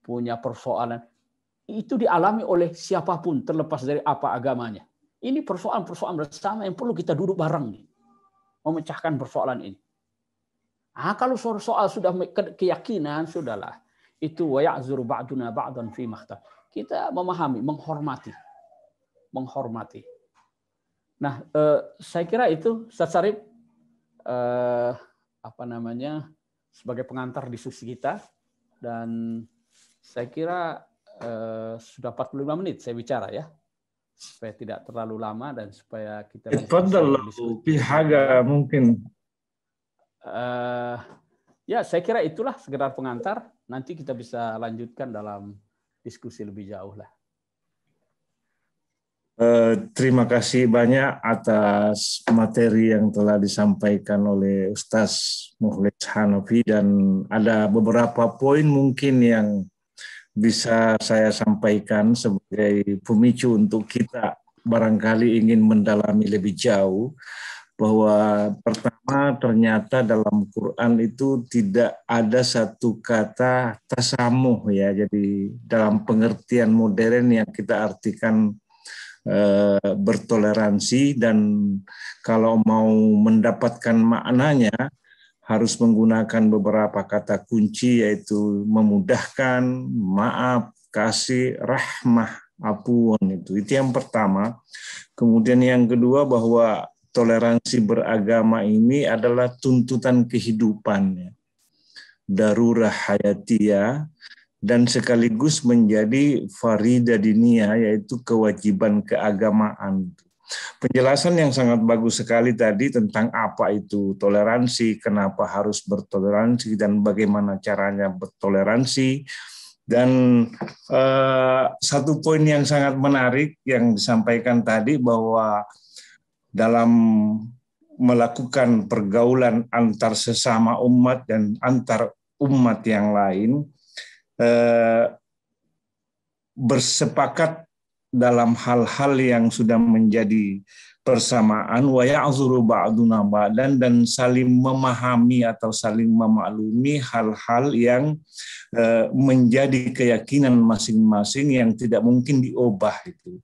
punya persoalan. Itu dialami oleh siapapun terlepas dari apa agamanya. Ini persoalan-persoalan bersama yang perlu kita duduk bareng nih, memecahkan persoalan ini. Kalau soal sudah keyakinan, sudahlah. Itu wa ya'zuru ba'duna ba'dan fi makhtalaf. Kita memahami, menghormati. Nah, saya kira itu Ustaz Syarif sebagai pengantar diskusi kita, dan saya kira sudah 45 menit saya bicara ya, supaya tidak terlalu lama dan supaya kita diskusi mungkin. Ya, saya kira itulah sekedar pengantar. Nanti kita bisa lanjutkan dalam diskusi lebih jauh lah. Terima kasih banyak atas materi yang telah disampaikan oleh Ustaz Mukhlis Hanafi, dan ada beberapa poin mungkin yang bisa saya sampaikan sebagai pemicu untuk kita barangkali ingin mendalami lebih jauh, bahwa pertama ternyata dalam Quran itu tidak ada satu kata tasamuh ya, jadi dalam pengertian modern yang kita artikan bertoleransi, dan kalau mau mendapatkan maknanya harus menggunakan beberapa kata kunci, yaitu memudahkan, maaf, kasih, rahmah, apuan. Itu yang pertama. Kemudian yang kedua, bahwa toleransi beragama ini adalah tuntutan kehidupan, darurah hayatiyah, dan sekaligus menjadi faridah diniyah, yaitu kewajiban keagamaan. Penjelasan yang sangat bagus sekali tadi tentang apa itu toleransi, kenapa harus bertoleransi, dan bagaimana caranya bertoleransi. Dan satu poin yang sangat menarik yang disampaikan tadi, bahwa dalam melakukan pergaulan antar sesama umat dan antar umat yang lain, bersepakat dalam hal-hal yang sudah menjadi persamaan, wa ya'zuru ba'duna ba'dan, dan saling memahami atau saling memaklumi hal-hal yang menjadi keyakinan masing-masing yang tidak mungkin diubah itu.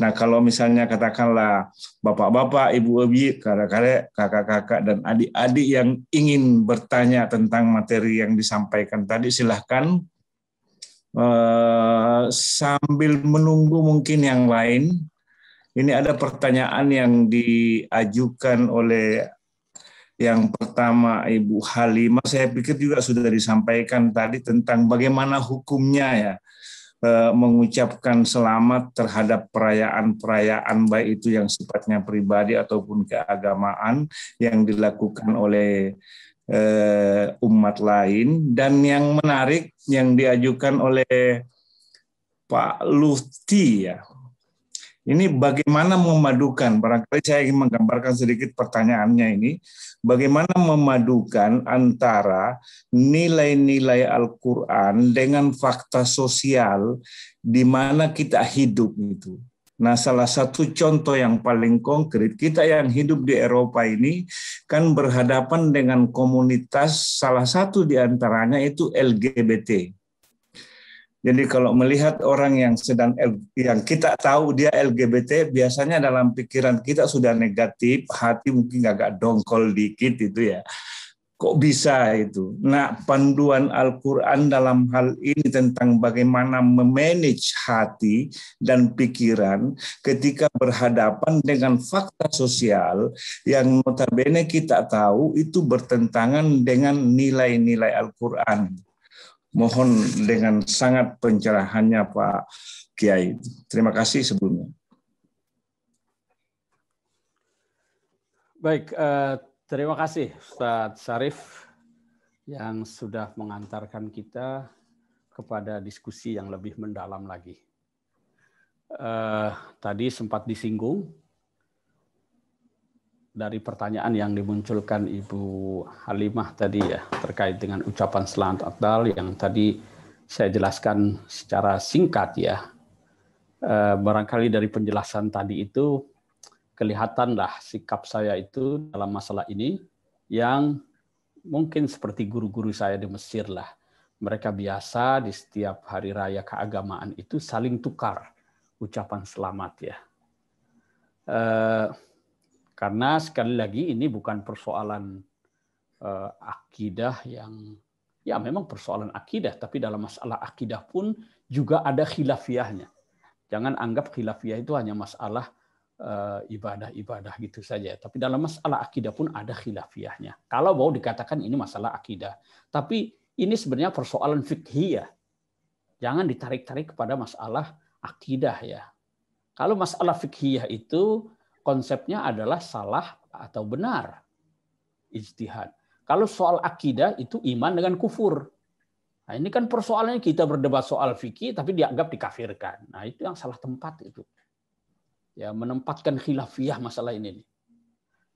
Nah, kalau misalnya katakanlah bapak-bapak, ibu-ibu, kakak-kakak, dan adik-adik yang ingin bertanya tentang materi yang disampaikan tadi, silahkan. Sambil menunggu mungkin yang lain, ini ada pertanyaan yang diajukan oleh yang pertama Ibu Halimah. Saya pikir juga sudah disampaikan tadi tentang bagaimana hukumnya ya, mengucapkan selamat terhadap perayaan-perayaan baik itu yang sifatnya pribadi ataupun keagamaan yang dilakukan oleh umat lain. Dan yang menarik yang diajukan oleh Pak Lutfi ya, ini bagaimana memadukan, barangkali saya ingin menggambarkan sedikit pertanyaannya ini, bagaimana memadukan antara nilai-nilai Al-Quran dengan fakta sosial di mana kita hidup itu. Nah, salah satu contoh yang paling konkret, kita yang hidup di Eropa ini kan berhadapan dengan komunitas, salah satu di antaranya itu LGBT. Jadi kalau melihat orang yang yang kita tahu dia LGBT, biasanya dalam pikiran kita sudah negatif, hati mungkin agak dongkol dikit itu ya. Kok bisa itu? Nah, panduan Al-Quran dalam hal ini tentang bagaimana memanage hati dan pikiran ketika berhadapan dengan fakta sosial yang notabene kita tahu itu bertentangan dengan nilai-nilai Al-Quran. Mohon dengan sangat pencerahannya Pak Kiai. Terima kasih sebelumnya. Baik, terima kasih Ustadz Syarif yang sudah mengantarkan kita kepada diskusi yang lebih mendalam lagi. Tadi sempat disinggung dari pertanyaan yang dimunculkan Ibu Halimah tadi ya, terkait dengan ucapan selamat Natal yang tadi saya jelaskan secara singkat ya. Barangkali dari penjelasan tadi itu kelihatanlah sikap saya itu dalam masalah ini yang mungkin seperti guru-guru saya di Mesir lah. Mereka biasa di setiap hari raya keagamaan itu saling tukar ucapan selamat ya. Karena sekali lagi ini bukan persoalan akidah yang ya memang persoalan akidah, tapi dalam masalah akidah pun juga ada khilafiyahnya. Jangan anggap khilafiyah itu hanya masalah ibadah-ibadah gitu saja. Tapi dalam masalah akidah pun ada khilafiyahnya. Kalau mau dikatakan ini masalah akidah. Tapi ini sebenarnya persoalan fiqhiyah. Jangan ditarik-tarik kepada masalah akidah ya. Kalau masalah fiqhiyah itu konsepnya adalah salah atau benar. Ijtihad. Kalau soal akidah itu iman dengan kufur. Nah, ini kan persoalannya kita berdebat soal fikih tapi dianggap dikafirkan. Nah, itu yang salah tempat itu. Ya, menempatkan khilafiyah masalah ini.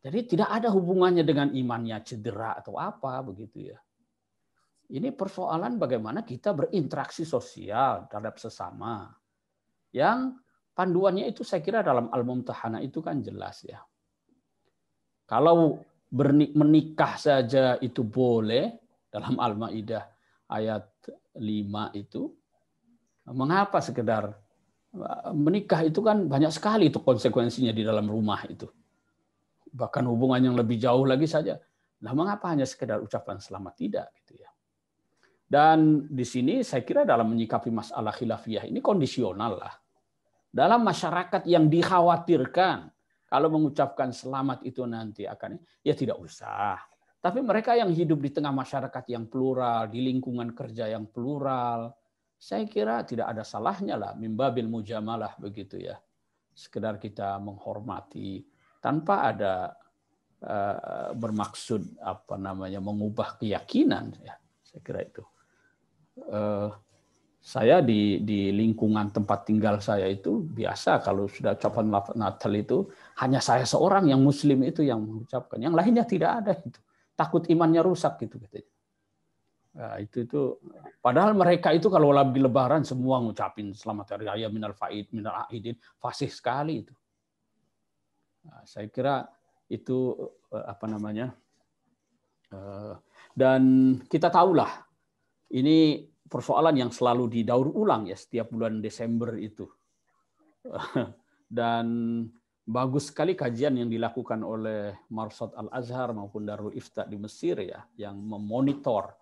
Jadi tidak ada hubungannya dengan imannya cedera atau apa begitu ya. Ini persoalan bagaimana kita berinteraksi sosial terhadap sesama. Yang panduannya itu saya kira dalam Al-Mumtahanah itu kan jelas ya. Kalau menikah saja itu boleh dalam Al-Maidah ayat 5 itu, mengapa sekedar menikah itu kan banyak sekali itu konsekuensinya di dalam rumah itu. Bahkan hubungan yang lebih jauh lagi saja. Nah, mengapa hanya sekedar ucapan selamat tidak gitu ya. Dan di sini saya kira dalam menyikapi masalah khilafiyah ini kondisional lah. Dalam masyarakat yang dikhawatirkan kalau mengucapkan selamat itu nanti akan ya tidak usah. Tapi mereka yang hidup di tengah masyarakat yang plural, di lingkungan kerja yang plural, saya kira tidak ada salahnya lah mimbabil mujamalah begitu ya. Sekedar kita menghormati tanpa ada bermaksud apa namanya mengubah keyakinan ya. Saya kira itu. Saya di lingkungan tempat tinggal saya itu biasa kalau sudah ucapan Natal itu hanya saya seorang yang muslim itu yang mengucapkan, yang lainnya tidak ada itu. Takut imannya rusak gitu katanya. Nah, itu padahal mereka itu kalau lagi lebaran semua ngucapin selamat hari raya minal faid minal aidin, fasih sekali itu. Nah, saya kira itu apa namanya dan kita tahulah ini persoalan yang selalu didaur ulang ya setiap bulan Desember itu. Dan bagus sekali kajian yang dilakukan oleh Marsad Al-Azhar maupun Darul Ifta di Mesir ya yang memonitor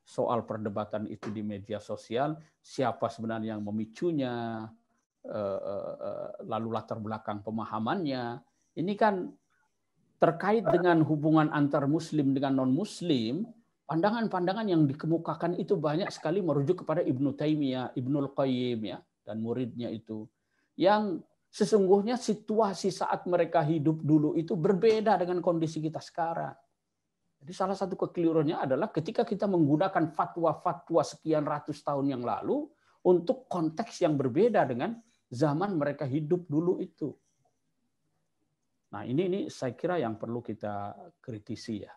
soal perdebatan itu di media sosial, siapa sebenarnya yang memicunya, lalu latar belakang pemahamannya. Ini kan terkait dengan hubungan antar muslim dengan non-muslim, pandangan-pandangan yang dikemukakan itu banyak sekali merujuk kepada Ibnu Taimiyah, Ibnul Qayyim ya, dan muridnya itu. Yang sesungguhnya situasi saat mereka hidup dulu itu berbeda dengan kondisi kita sekarang. Jadi salah satu kekeliruannya adalah ketika kita menggunakan fatwa-fatwa sekian ratus tahun yang lalu untuk konteks yang berbeda dengan zaman mereka hidup dulu itu. Nah, ini saya kira yang perlu kita kritisi ya.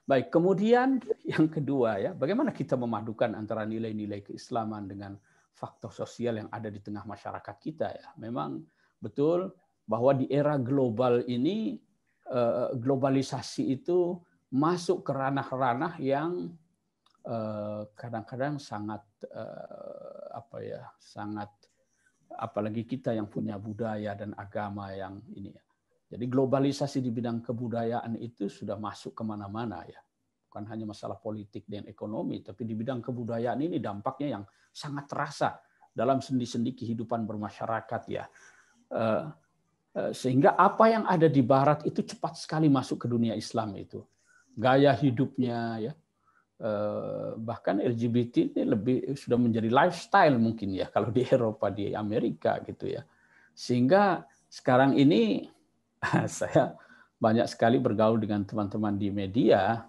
Baik, kemudian yang kedua ya, bagaimana kita memadukan antara nilai-nilai keislaman dengan faktor sosial yang ada di tengah masyarakat kita ya. Memang betul bahwa di era global ini globalisasi itu masuk ke ranah-ranah yang kadang-kadang sangat sangat, apalagi kita yang punya budaya dan agama yang ini ya. Jadi globalisasi di bidang kebudayaan itu sudah masuk kemana-mana ya. Bukan hanya masalah politik dan ekonomi, tapi di bidang kebudayaan ini dampaknya yang sangat terasa dalam sendi-sendi kehidupan bermasyarakat ya. Sehingga apa yang ada di Barat itu cepat sekali masuk ke dunia Islam itu. Gaya hidupnya ya. Bahkan LGBT ini sudah menjadi lifestyle mungkin ya kalau di Eropa, di Amerika gitu ya. Sehingga sekarang ini saya banyak sekali bergaul dengan teman-teman di media,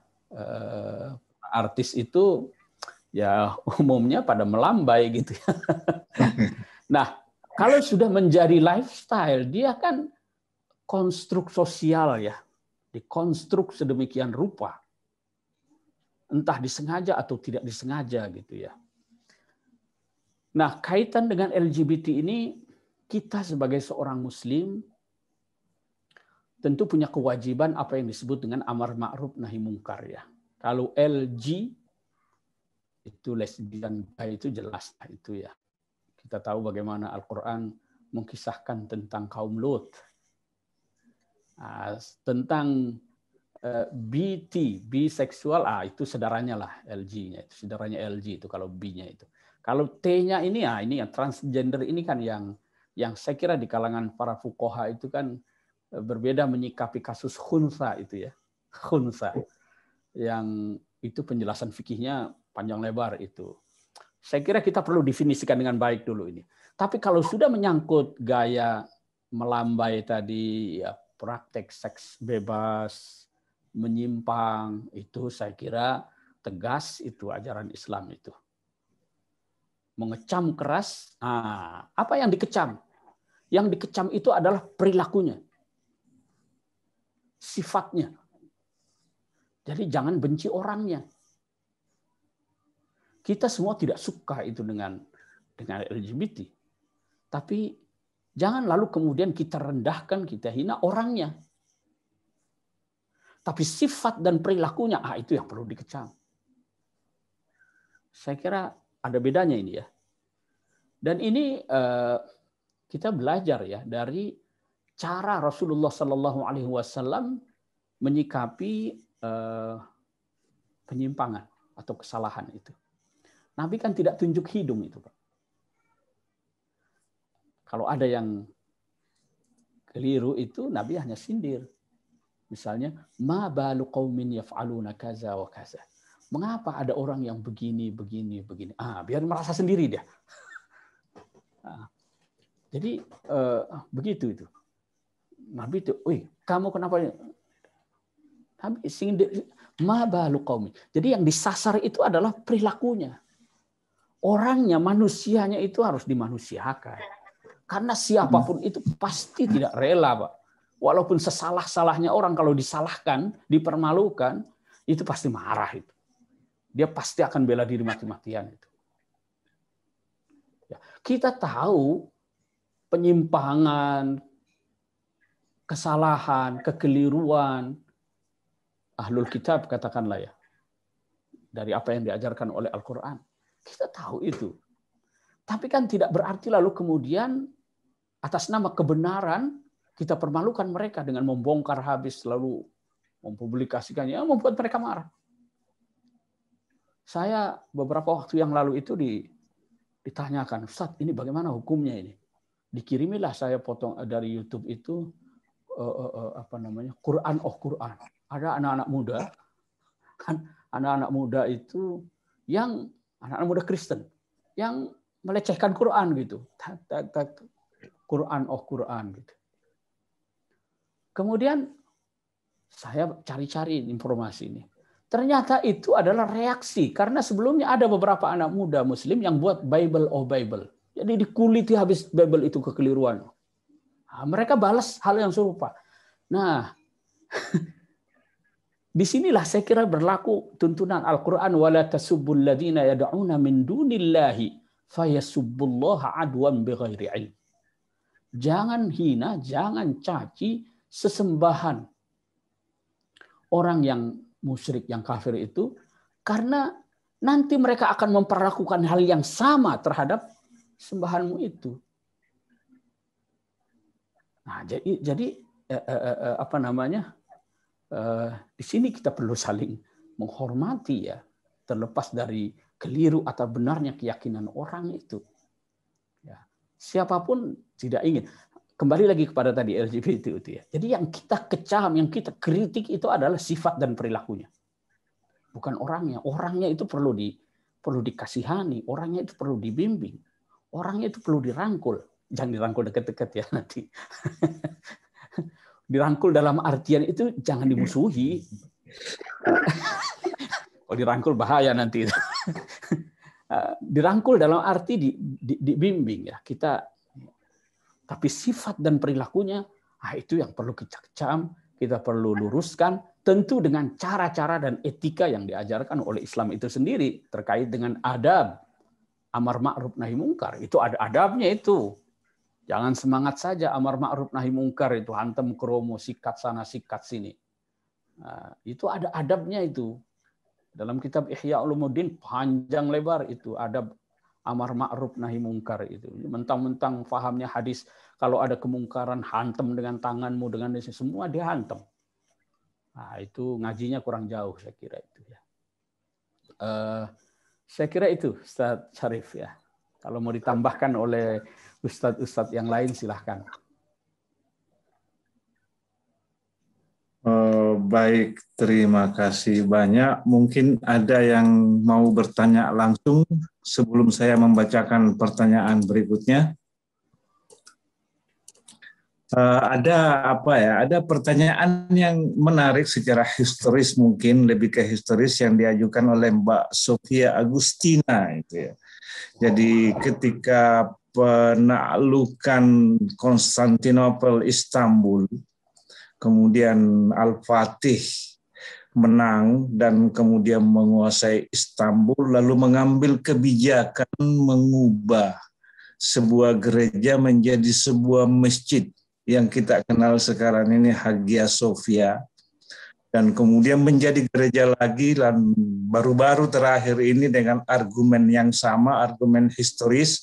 artis itu ya umumnya pada melambai gitu ya. Nah, kalau sudah menjadi lifestyle, dia kan konstruk sosial ya, dikonstruk sedemikian rupa. Entah disengaja atau tidak disengaja gitu ya. Nah, kaitan dengan LGBT ini, kita sebagai seorang Muslim tentu punya kewajiban apa yang disebut dengan amar ma'ruf nahi mungkar ya. Kalau LG itu lesbian itu jelas itu ya. Kita tahu bagaimana Al-Qur'an mengkisahkan tentang kaum Lut. Tentang biseksual, itu saudaranya lah LG-nya, itu saudaranya LG itu kalau B-nya itu. Kalau T-nya ini ini yang transgender ini kan yang saya kira di kalangan para fuqaha itu kan berbeda menyikapi kasus khunsa itu ya. Khunsa. Yang itu penjelasan fikihnya panjang lebar itu. Saya kira kita perlu definisikan dengan baik dulu ini. Tapi kalau sudah menyangkut gaya melambai tadi, ya praktek seks bebas, menyimpang, itu saya kira tegas itu ajaran Islam itu. Mengecam keras, apa yang dikecam? Yang dikecam itu adalah perilakunya. Sifatnya. Jadi jangan benci orangnya. Kita semua tidak suka itu dengan LGBT. Tapi jangan lalu kemudian kita rendahkan, kita hina orangnya. Tapi sifat dan perilakunya, itu yang perlu dikecam. Saya kira ada bedanya ini ya. Dan ini kita belajar ya dari cara Rasulullah SAW menyikapi penyimpangan atau kesalahan itu. Nabi kan tidak tunjuk hidung itu, Pak. Kalau ada yang keliru itu Nabi hanya sindir. Misalnya, ma balu qaumin yaf'aluna kaza wa kaza. Mengapa ada orang yang begini. Biar merasa sendiri dia. Jadi begitu itu. Nabi itu, kamu kenapa? Nabi sindir, ma balu qaumin. Jadi yang disasar itu adalah perilakunya. Orangnya, manusianya itu harus dimanusiakan. Karena siapapun itu pasti tidak rela, Pak. Walaupun sesalah-salahnya orang kalau disalahkan, dipermalukan, itu pasti marah itu. Dia pasti akan bela diri mati-matian itu. Ya, kita tahu penyimpangan, kesalahan, kekeliruan ahlul kitab katakanlah ya. Dari apa yang diajarkan oleh Al-Qur'an. Kita tahu itu. Tapi kan tidak berarti lalu kemudian atas nama kebenaran kita permalukan mereka dengan membongkar habis lalu mempublikasikannya, membuat mereka marah. Saya beberapa waktu yang lalu itu ditanyakan, Ustaz, ini bagaimana hukumnya ini? Dikirimilah saya potong dari YouTube itu Quran Quran. Ada anak-anak muda, kan anak-anak muda itu yang anak-anak muda Kristen yang melecehkan Quran gitu. Quran Quran gitu. Kemudian saya cari-cari informasi ini. Ternyata itu adalah reaksi karena sebelumnya ada beberapa anak muda Muslim yang buat Bible Bible. Jadi dikuliti habis Bible itu kekeliruan. Mereka balas hal yang serupa. Nah, disinilah saya kira berlaku tuntunan Al-Quran wala tasubbul ladzina yad'una min dunillahi fayasubbullaha adwan bighairi ilm. Jangan hina, jangan caci sesembahan orang yang musyrik, yang kafir itu, karena nanti mereka akan memperlakukan hal yang sama terhadap sembahanmu itu. Nah, jadi apa namanya? Di sini kita perlu saling menghormati ya, terlepas dari keliru atau benarnya keyakinan orang itu. Ya, siapapun tidak ingin. Kembali lagi kepada tadi LGBT itu ya. Jadi yang kita kecam, yang kita kritik itu adalah sifat dan perilakunya, bukan orangnya. Orangnya itu perlu dikasihani, orangnya itu perlu dibimbing, orangnya itu perlu dirangkul. Jangan dirangkul dekat-dekat ya nanti. Dirangkul dalam artian itu jangan dimusuhi. Kalau dirangkul bahaya nanti. Dirangkul dalam arti dibimbing ya. Tapi sifat dan perilakunya, itu yang perlu kita kecam, kita perlu luruskan, tentu dengan cara-cara dan etika yang diajarkan oleh Islam itu sendiri terkait dengan adab, amar ma'ruf nahi mungkar. Itu ada adabnya itu. Jangan semangat saja amar ma'ruf nahi mungkar itu, hantem kromo, sikat sana, sikat sini. Nah, itu ada adabnya itu. Dalam kitab Ihya Ulumuddin panjang lebar itu adab amar ma'ruf nahi mungkar itu. Mentang-mentang fahamnya hadis, kalau ada kemungkaran hantem dengan tanganmu, dengan semua dia hantem. Nah, itu ngajinya kurang jauh saya kira itu ya. Saya kira itu Ustaz Syarif ya. Kalau mau ditambahkan oleh ustadz-ustadz yang lain silahkan. Baik, terima kasih banyak. Mungkin ada yang mau bertanya langsung sebelum saya membacakan pertanyaan berikutnya. Ada pertanyaan yang menarik secara historis, mungkin lebih ke historis, yang diajukan oleh Mbak Sofia Agustina itu ya. Jadi ketika penaklukan Konstantinopel, Istanbul, kemudian Al-Fatih menang dan kemudian menguasai Istanbul, lalu mengambil kebijakan mengubah sebuah gereja menjadi sebuah masjid yang kita kenal sekarang ini Hagia Sophia, dan kemudian menjadi gereja lagi, dan baru-baru terakhir ini dengan argumen yang sama, argumen historis,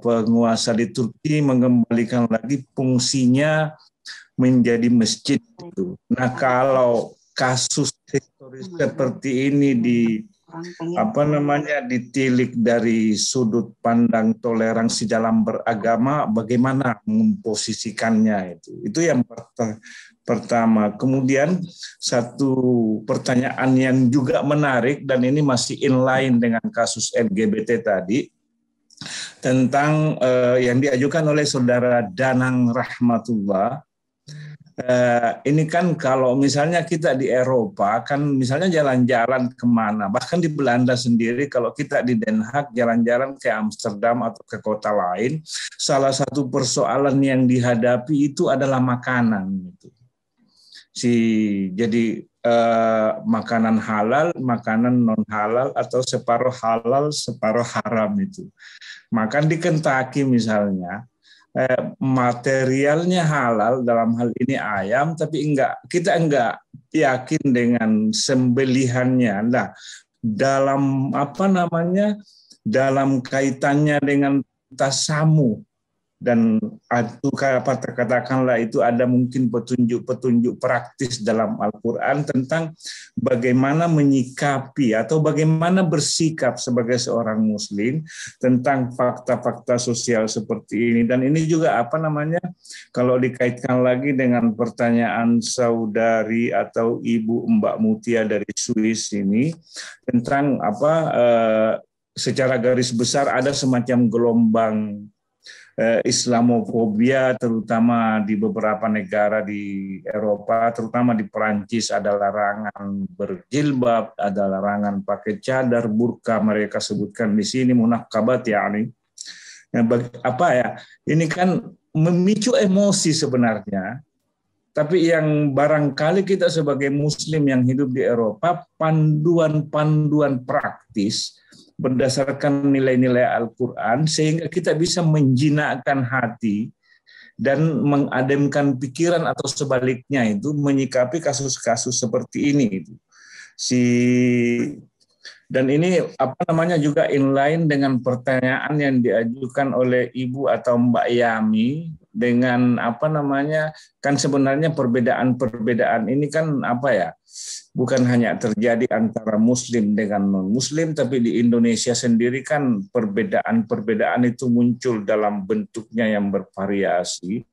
penguasa di Turki mengembalikan lagi fungsinya menjadi masjid itu. Nah, kalau kasus historis seperti ini ditilik dari sudut pandang toleransi dalam beragama, bagaimana memposisikannya itu? Itu yang pertama. Kemudian satu pertanyaan yang juga menarik, dan ini masih inline dengan kasus LGBT tadi, tentang yang diajukan oleh saudara Danang Rahmatullah. Ini kan kalau misalnya kita di Eropa, kan misalnya jalan-jalan kemana, bahkan di Belanda sendiri, kalau kita di Den Haag jalan-jalan ke Amsterdam atau ke kota lain, salah satu persoalan yang dihadapi itu adalah makanan. Jadi makanan halal, makanan non halal, atau separuh halal, separuh haram itu. Makan di Kentucky misalnya, materialnya halal, dalam hal ini ayam, tapi kita enggak yakin dengan sembelihannya. Nah, dalam kaitannya dengan tasamu, dan itu katakanlah itu ada mungkin petunjuk praktis dalam Al-Quran tentang bagaimana menyikapi atau bagaimana bersikap sebagai seorang muslim tentang fakta-fakta sosial seperti ini. Dan ini juga kalau dikaitkan lagi dengan pertanyaan saudari atau Ibu Mbak Mutia dari Swiss ini tentang secara garis besar ada semacam gelombang Islamofobia, terutama di beberapa negara di Eropa, terutama di Perancis, ada larangan berjilbab, ada larangan pakai cadar, burka, mereka sebutkan di sini munakabat yakni. Ini kan memicu emosi sebenarnya, tapi yang barangkali kita sebagai muslim yang hidup di Eropa, panduan-panduan praktis berdasarkan nilai-nilai Al-Quran, sehingga kita bisa menjinakkan hati dan mengademkan pikiran atau sebaliknya itu menyikapi kasus-kasus seperti ini. Dan ini juga inline dengan pertanyaan yang diajukan oleh Ibu atau Mbak Yami dengan kan sebenarnya perbedaan ini kan bukan hanya terjadi antara Muslim dengan non-Muslim, tapi di Indonesia sendiri kan perbedaan itu muncul dalam bentuknya yang bervariasi.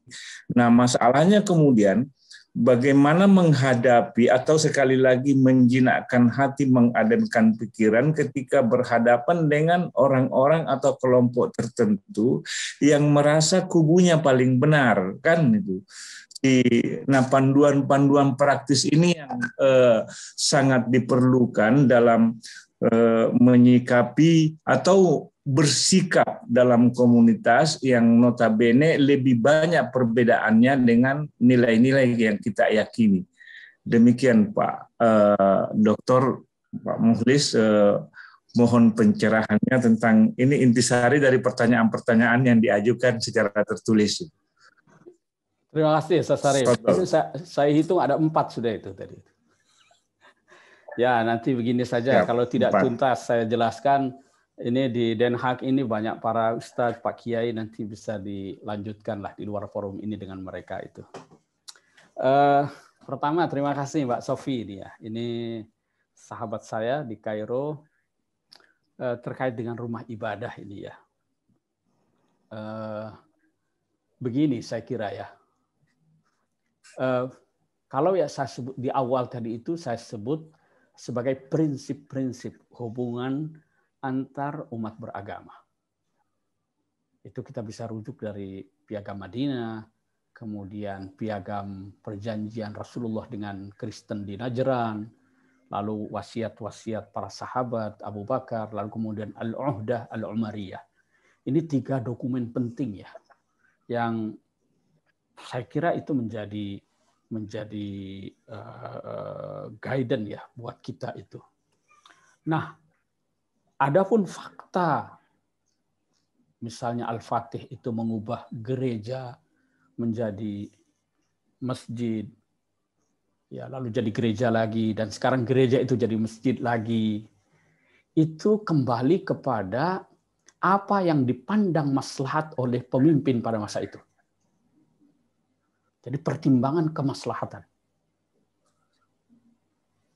Nah, masalahnya kemudian bagaimana menghadapi atau sekali lagi menjinakkan hati, mengademkan pikiran ketika berhadapan dengan orang-orang atau kelompok tertentu yang merasa kubunya paling benar, kan itu. Nah, panduan-panduan praktis ini yang sangat diperlukan dalam menyikapi atau bersikap dalam komunitas yang notabene lebih banyak perbedaannya dengan nilai-nilai yang kita yakini. Demikian Pak Dr. Pak Mukhlis, mohon pencerahannya tentang ini, intisari dari pertanyaan-pertanyaan yang diajukan secara tertulis. Terima kasih, Sasari. Saya hitung ada 4 sudah itu tadi. Ya, nanti begini saja. Ya, kalau tidak 4. Tuntas saya jelaskan. Ini di Den Haag ini banyak para ustadz, Pak Kiai, nanti bisa dilanjutkanlah di luar forum ini dengan mereka itu. Pertama, terima kasih Mbak Sofi ini ya. Ini sahabat saya di Kairo terkait dengan rumah ibadah ini ya. Begini saya kira ya. Kalau ya saya sebut di awal tadi itu saya sebut sebagai prinsip-prinsip hubungan antar umat beragama. Itu kita bisa rujuk dari Piagam Madinah, kemudian Piagam Perjanjian Rasulullah dengan Kristen di Najran, lalu wasiat-wasiat para sahabat Abu Bakar, lalu kemudian Al-Uhdah Al-Umariyah. Ini 3 dokumen penting ya, yang saya kira itu menjadi guidance ya buat kita itu. Nah, adapun fakta, misalnya Al-Fatih itu mengubah gereja menjadi masjid, ya lalu jadi gereja lagi, dan sekarang gereja itu jadi masjid lagi. Itu kembali kepada apa yang dipandang maslahat oleh pemimpin pada masa itu. Jadi pertimbangan kemaslahatan.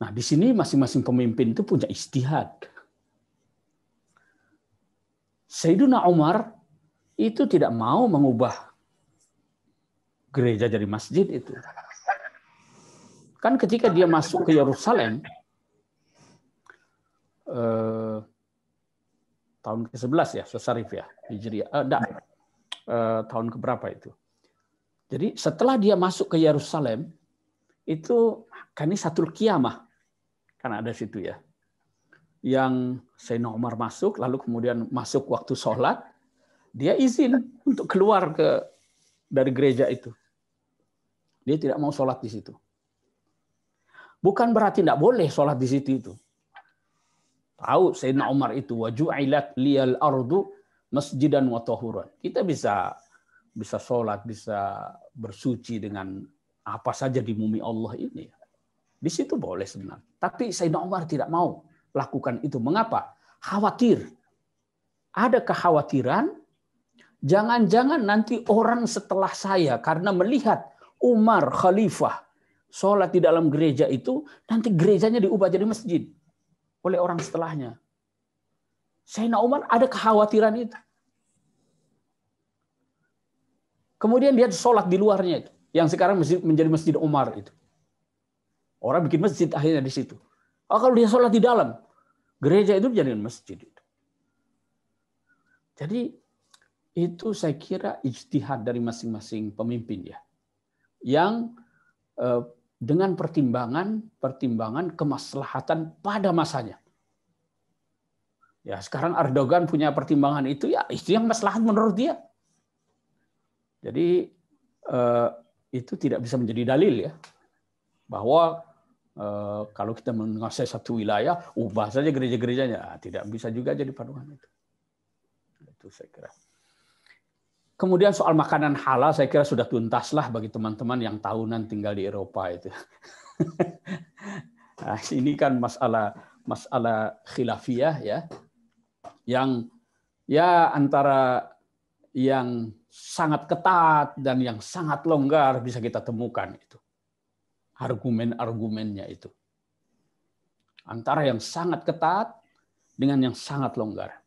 Nah, di sini masing-masing pemimpin itu punya ijtihad. Sayyidina Umar itu tidak mau mengubah gereja jadi masjid itu. Kan ketika dia masuk ke Yerusalem, tahun ke-11 ya, Syarif ya, Hijriah. Tahun keberapa itu? Jadi setelah dia masuk ke Yerusalem, itu kan ini Satul Qiyamah. Kan ada situ ya. Yang Sayyidina Umar masuk, lalu kemudian masuk waktu sholat, dia izin untuk keluar dari gereja itu. Dia tidak mau sholat di situ. Bukan berarti tidak boleh sholat di situ itu. Tahu Sayyidina Umar itu, wa ju'ilat liyal ardu masjidan wa tahuran. Kita bisa sholat, bisa bersuci dengan apa saja di bumi Allah ini. Di situ boleh sebenarnya. Tapi Sayyidina Umar tidak mau lakukan itu. Mengapa? Khawatir. Ada kekhawatiran, jangan-jangan nanti orang setelah saya, karena melihat Umar khalifah sholat di dalam gereja itu, nanti gerejanya diubah jadi masjid oleh orang setelahnya. Sayyidina Umar ada kekhawatiran itu. Kemudian dia sholat di luarnya itu, yang sekarang menjadi Masjid Umar itu. Orang bikin masjid akhirnya di situ. Oh, kalau dia sholat di dalam, gereja itu jadi masjid itu. Jadi itu saya kira ijtihad dari masing-masing pemimpin ya, yang dengan pertimbangan kemaslahatan pada masanya. Ya sekarang Erdogan punya pertimbangan itu ya, itu yang maslahat menurut dia. Jadi itu tidak bisa menjadi dalil ya, bahwa Kalau kita menguasai satu wilayah, ubah saja gereja-gerejanya. Tidak bisa juga jadi paduan itu. Itu saya kira. Kemudian soal makanan halal saya kira sudah tuntas lah bagi teman-teman yang tahunan tinggal di Eropa itu. Nah, ini kan masalah khilafiyah ya, yang ya antara yang sangat ketat dan yang sangat longgar bisa kita temukan itu. Argumen-argumennya itu. Antara yang sangat ketat dengan yang sangat longgar.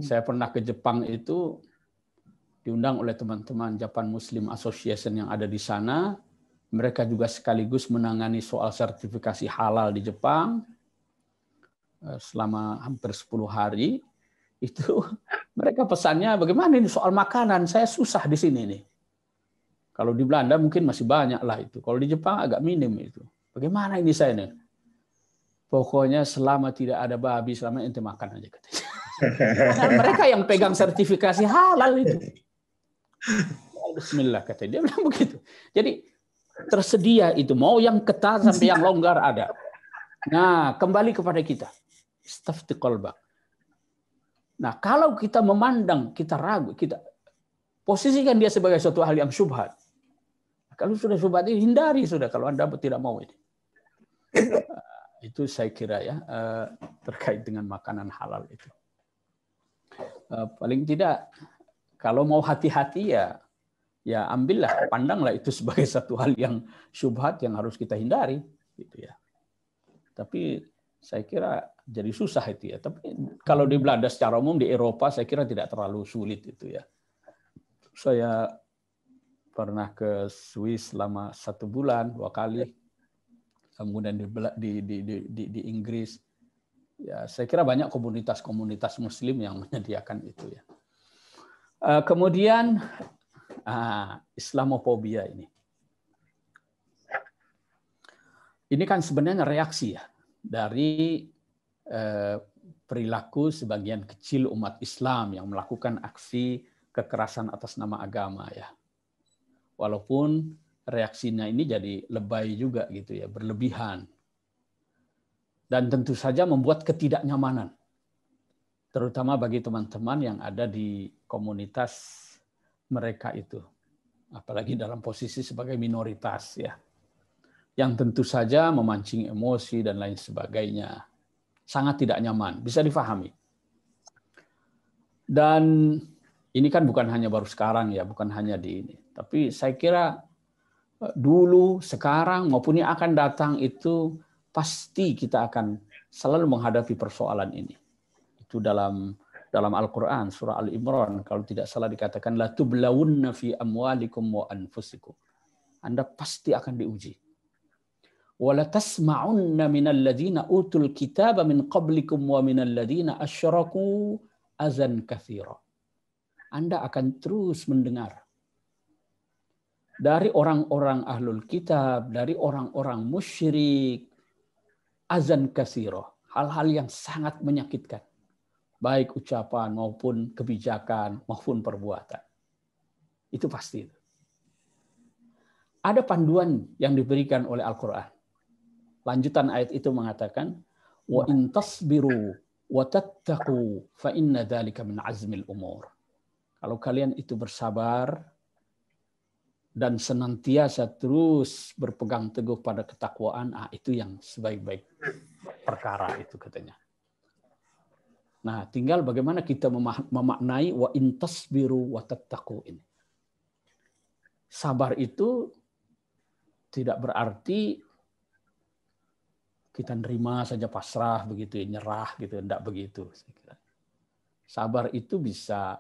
Saya pernah ke Jepang itu diundang oleh teman-teman Japan Muslim Association yang ada di sana. Mereka juga sekaligus menangani soal sertifikasi halal di Jepang selama hampir 10 hari. Itu mereka pesannya bagaimana ini soal makanan, saya susah di sini nih. Kalau di Belanda mungkin masih banyak lah itu. Kalau di Jepang agak minim itu. Bagaimana ini saya nih? Pokoknya selama tidak ada babi, selama ente makan aja katanya. Padahal mereka yang pegang sertifikasi halal itu. Bismillah katanya. Dia bilang begitu. Jadi tersedia itu. Mau yang ketat sampai yang longgar ada. Nah, kembali kepada kita. Istafti qalbak. Nah, kalau kita memandang, kita ragu, kita posisikan dia sebagai suatu hal yang syubhat. Kalau sudah syubhat ini hindari sudah kalau Anda tidak mau ini. Itu saya kira ya terkait dengan makanan halal itu. Paling tidak kalau mau hati-hati ya ambillah, pandanglah itu sebagai satu hal yang syubhat yang harus kita hindari gitu ya. Tapi saya kira jadi susah itu ya. Tapi kalau di Belanda secara umum, di Eropa saya kira tidak terlalu sulit itu ya. Saya pernah ke Swiss selama 1 bulan 2 kali, kemudian di Inggris. Ya, saya kira banyak komunitas-komunitas Muslim yang menyediakan itu ya. Kemudian Islamofobia ini. Ini kan sebenarnya reaksi ya dari perilaku sebagian kecil umat Islam yang melakukan aksi kekerasan atas nama agama ya. Walaupun reaksinya ini jadi lebay juga gitu ya, berlebihan. Dan tentu saja membuat ketidaknyamanan. Terutama bagi teman-teman yang ada di komunitas mereka itu. Apalagi dalam posisi sebagai minoritas ya. Yang tentu saja memancing emosi dan lain sebagainya. Sangat tidak nyaman, bisa difahami. Dan ini kan bukan hanya baru sekarang ya, bukan hanya di ini. Tapi saya kira dulu, sekarang maupun yang akan datang itu pasti kita akan selalu menghadapi persoalan ini. Itu dalam Al-Quran, surah Al-Imran, kalau tidak salah dikatakan, la tublawunna fi amwalikum wa anfusikum. Anda pasti akan diuji. Wa la tasma'unna minal ladzina utul kitaba min qablikum wa minal ladzina asyraku azan katsira. Anda akan terus mendengar dari orang-orang ahlul kitab, dari orang-orang musyrik, azan katsira, hal-hal yang sangat menyakitkan. Baik ucapan maupun kebijakan maupun perbuatan. Itu pasti. Ada panduan yang diberikan oleh Al-Quran. Lanjutan ayat itu mengatakan, wa in tasbiru wa tattaqu fa inna dzalika min azmil umur. Kalau kalian itu bersabar dan senantiasa terus berpegang teguh pada ketakwaan, itu yang sebaik-baik perkara itu katanya. Nah, tinggal bagaimana kita memaknai wa in tasbiru wa tattaqu ini. Sabar itu tidak berarti kita nerima saja pasrah begitu, nyerah gitu, enggak begitu. Sabar itu bisa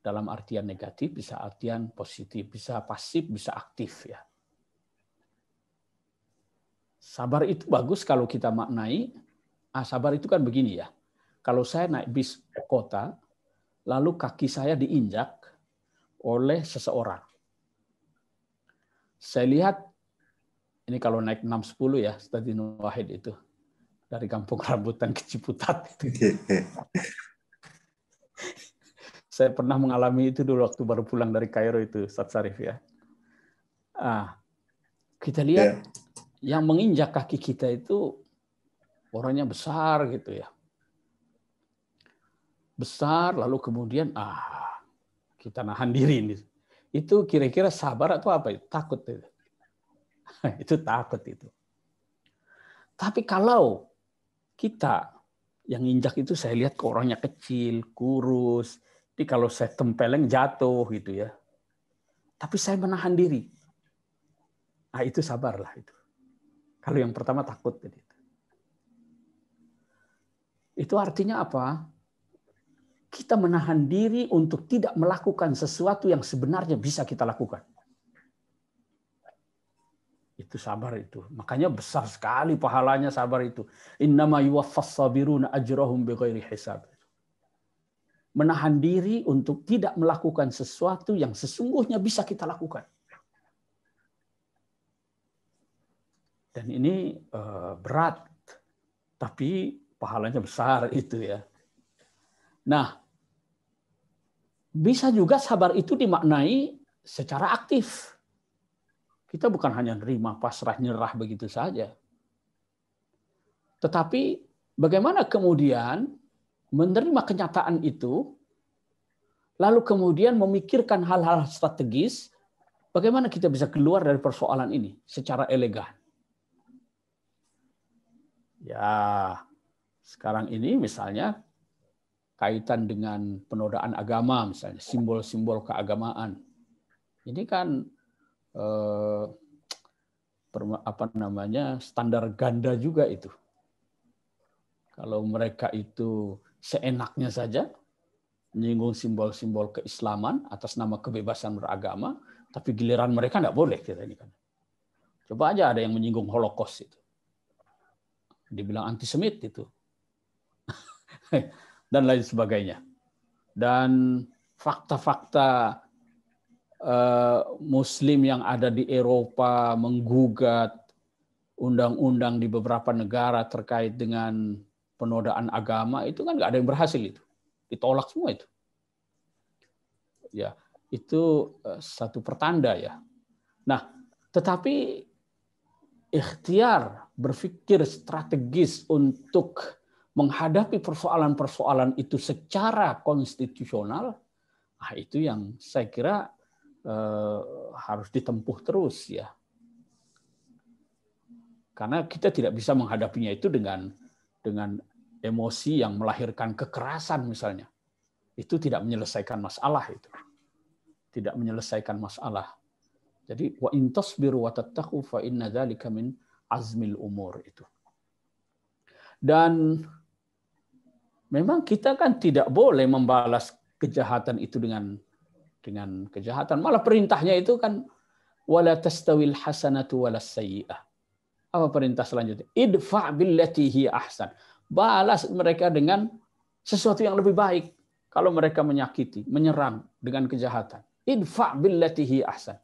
dalam artian negatif, bisa artian positif, bisa pasif, bisa aktif ya. Sabar itu bagus kalau kita maknai. Sabar itu kan begini ya. Kalau saya naik bis kota, lalu kaki saya diinjak oleh seseorang. Saya lihat, ini kalau naik 610 ya, Stadion Wahid itu. Dari Kampung Rambutan ke Ciputat. Saya pernah mengalami itu dulu waktu baru pulang dari Kairo itu, Ustaz Syarif ya. Kita lihat yang menginjak kaki kita itu orangnya besar gitu ya. Besar, lalu kemudian kita nahan diri ini. Itu kira-kira sabar atau apa? Takut itu. Itu takut itu. Tapi kalau kita yang injak itu saya lihat ke orangnya kecil, kurus. Jadi kalau saya tempeleng jatuh gitu ya. Tapi saya menahan diri. Itu sabarlah itu. Kalau yang pertama takut. Itu artinya apa? Kita menahan diri untuk tidak melakukan sesuatu yang sebenarnya bisa kita lakukan. Itu sabar itu. Makanya besar sekali pahalanya sabar itu. Innama yuwaffas sabiruna ajrahum bighairi hisab. Menahan diri untuk tidak melakukan sesuatu yang sesungguhnya bisa kita lakukan. Dan ini berat, tapi pahalanya besar itu ya. Nah, bisa juga sabar itu dimaknai secara aktif. Kita bukan hanya nerima, pasrah, nyerah begitu saja. Tetapi bagaimana kemudian menerima kenyataan itu, lalu kemudian memikirkan hal-hal strategis, bagaimana kita bisa keluar dari persoalan ini secara elegan. Ya, sekarang ini misalnya kaitan dengan penodaan agama, misalnya simbol-simbol keagamaan. Ini kan standar ganda juga itu. Kalau mereka itu seenaknya saja menyinggung simbol-simbol keislaman atas nama kebebasan beragama, tapi giliran mereka nggak boleh kita ini kan. Coba aja ada yang menyinggung Holocaust itu, dibilang antisemit itu, dan lain sebagainya. Dan fakta-fakta Muslim yang ada di Eropa menggugat undang-undang di beberapa negara terkait dengan penodaan agama itu kan nggak ada yang berhasil itu, ditolak semua itu. Ya, itu satu pertanda ya. Nah, tetapi ikhtiar berpikir strategis untuk menghadapi persoalan-persoalan itu secara konstitusional, itu yang saya kira harus ditempuh terus ya. Karena kita tidak bisa menghadapinya itu dengan emosi yang melahirkan kekerasan misalnya. Itu tidak menyelesaikan masalah itu. Tidak menyelesaikan masalah. Jadi wa in tasbiru wa tattaqu fa inna dzalika min azmil umur itu. Dan memang kita kan tidak boleh membalas kejahatan itu dengan kejahatan. Malah perintahnya itu kan wala tastawil hasanatu walas sayyi'ah. Apa perintah selanjutnya? Idfa' billati hi ahsan. Balas mereka dengan sesuatu yang lebih baik. Kalau mereka menyakiti, menyerang dengan kejahatan. Idfa' billati hi ahsan.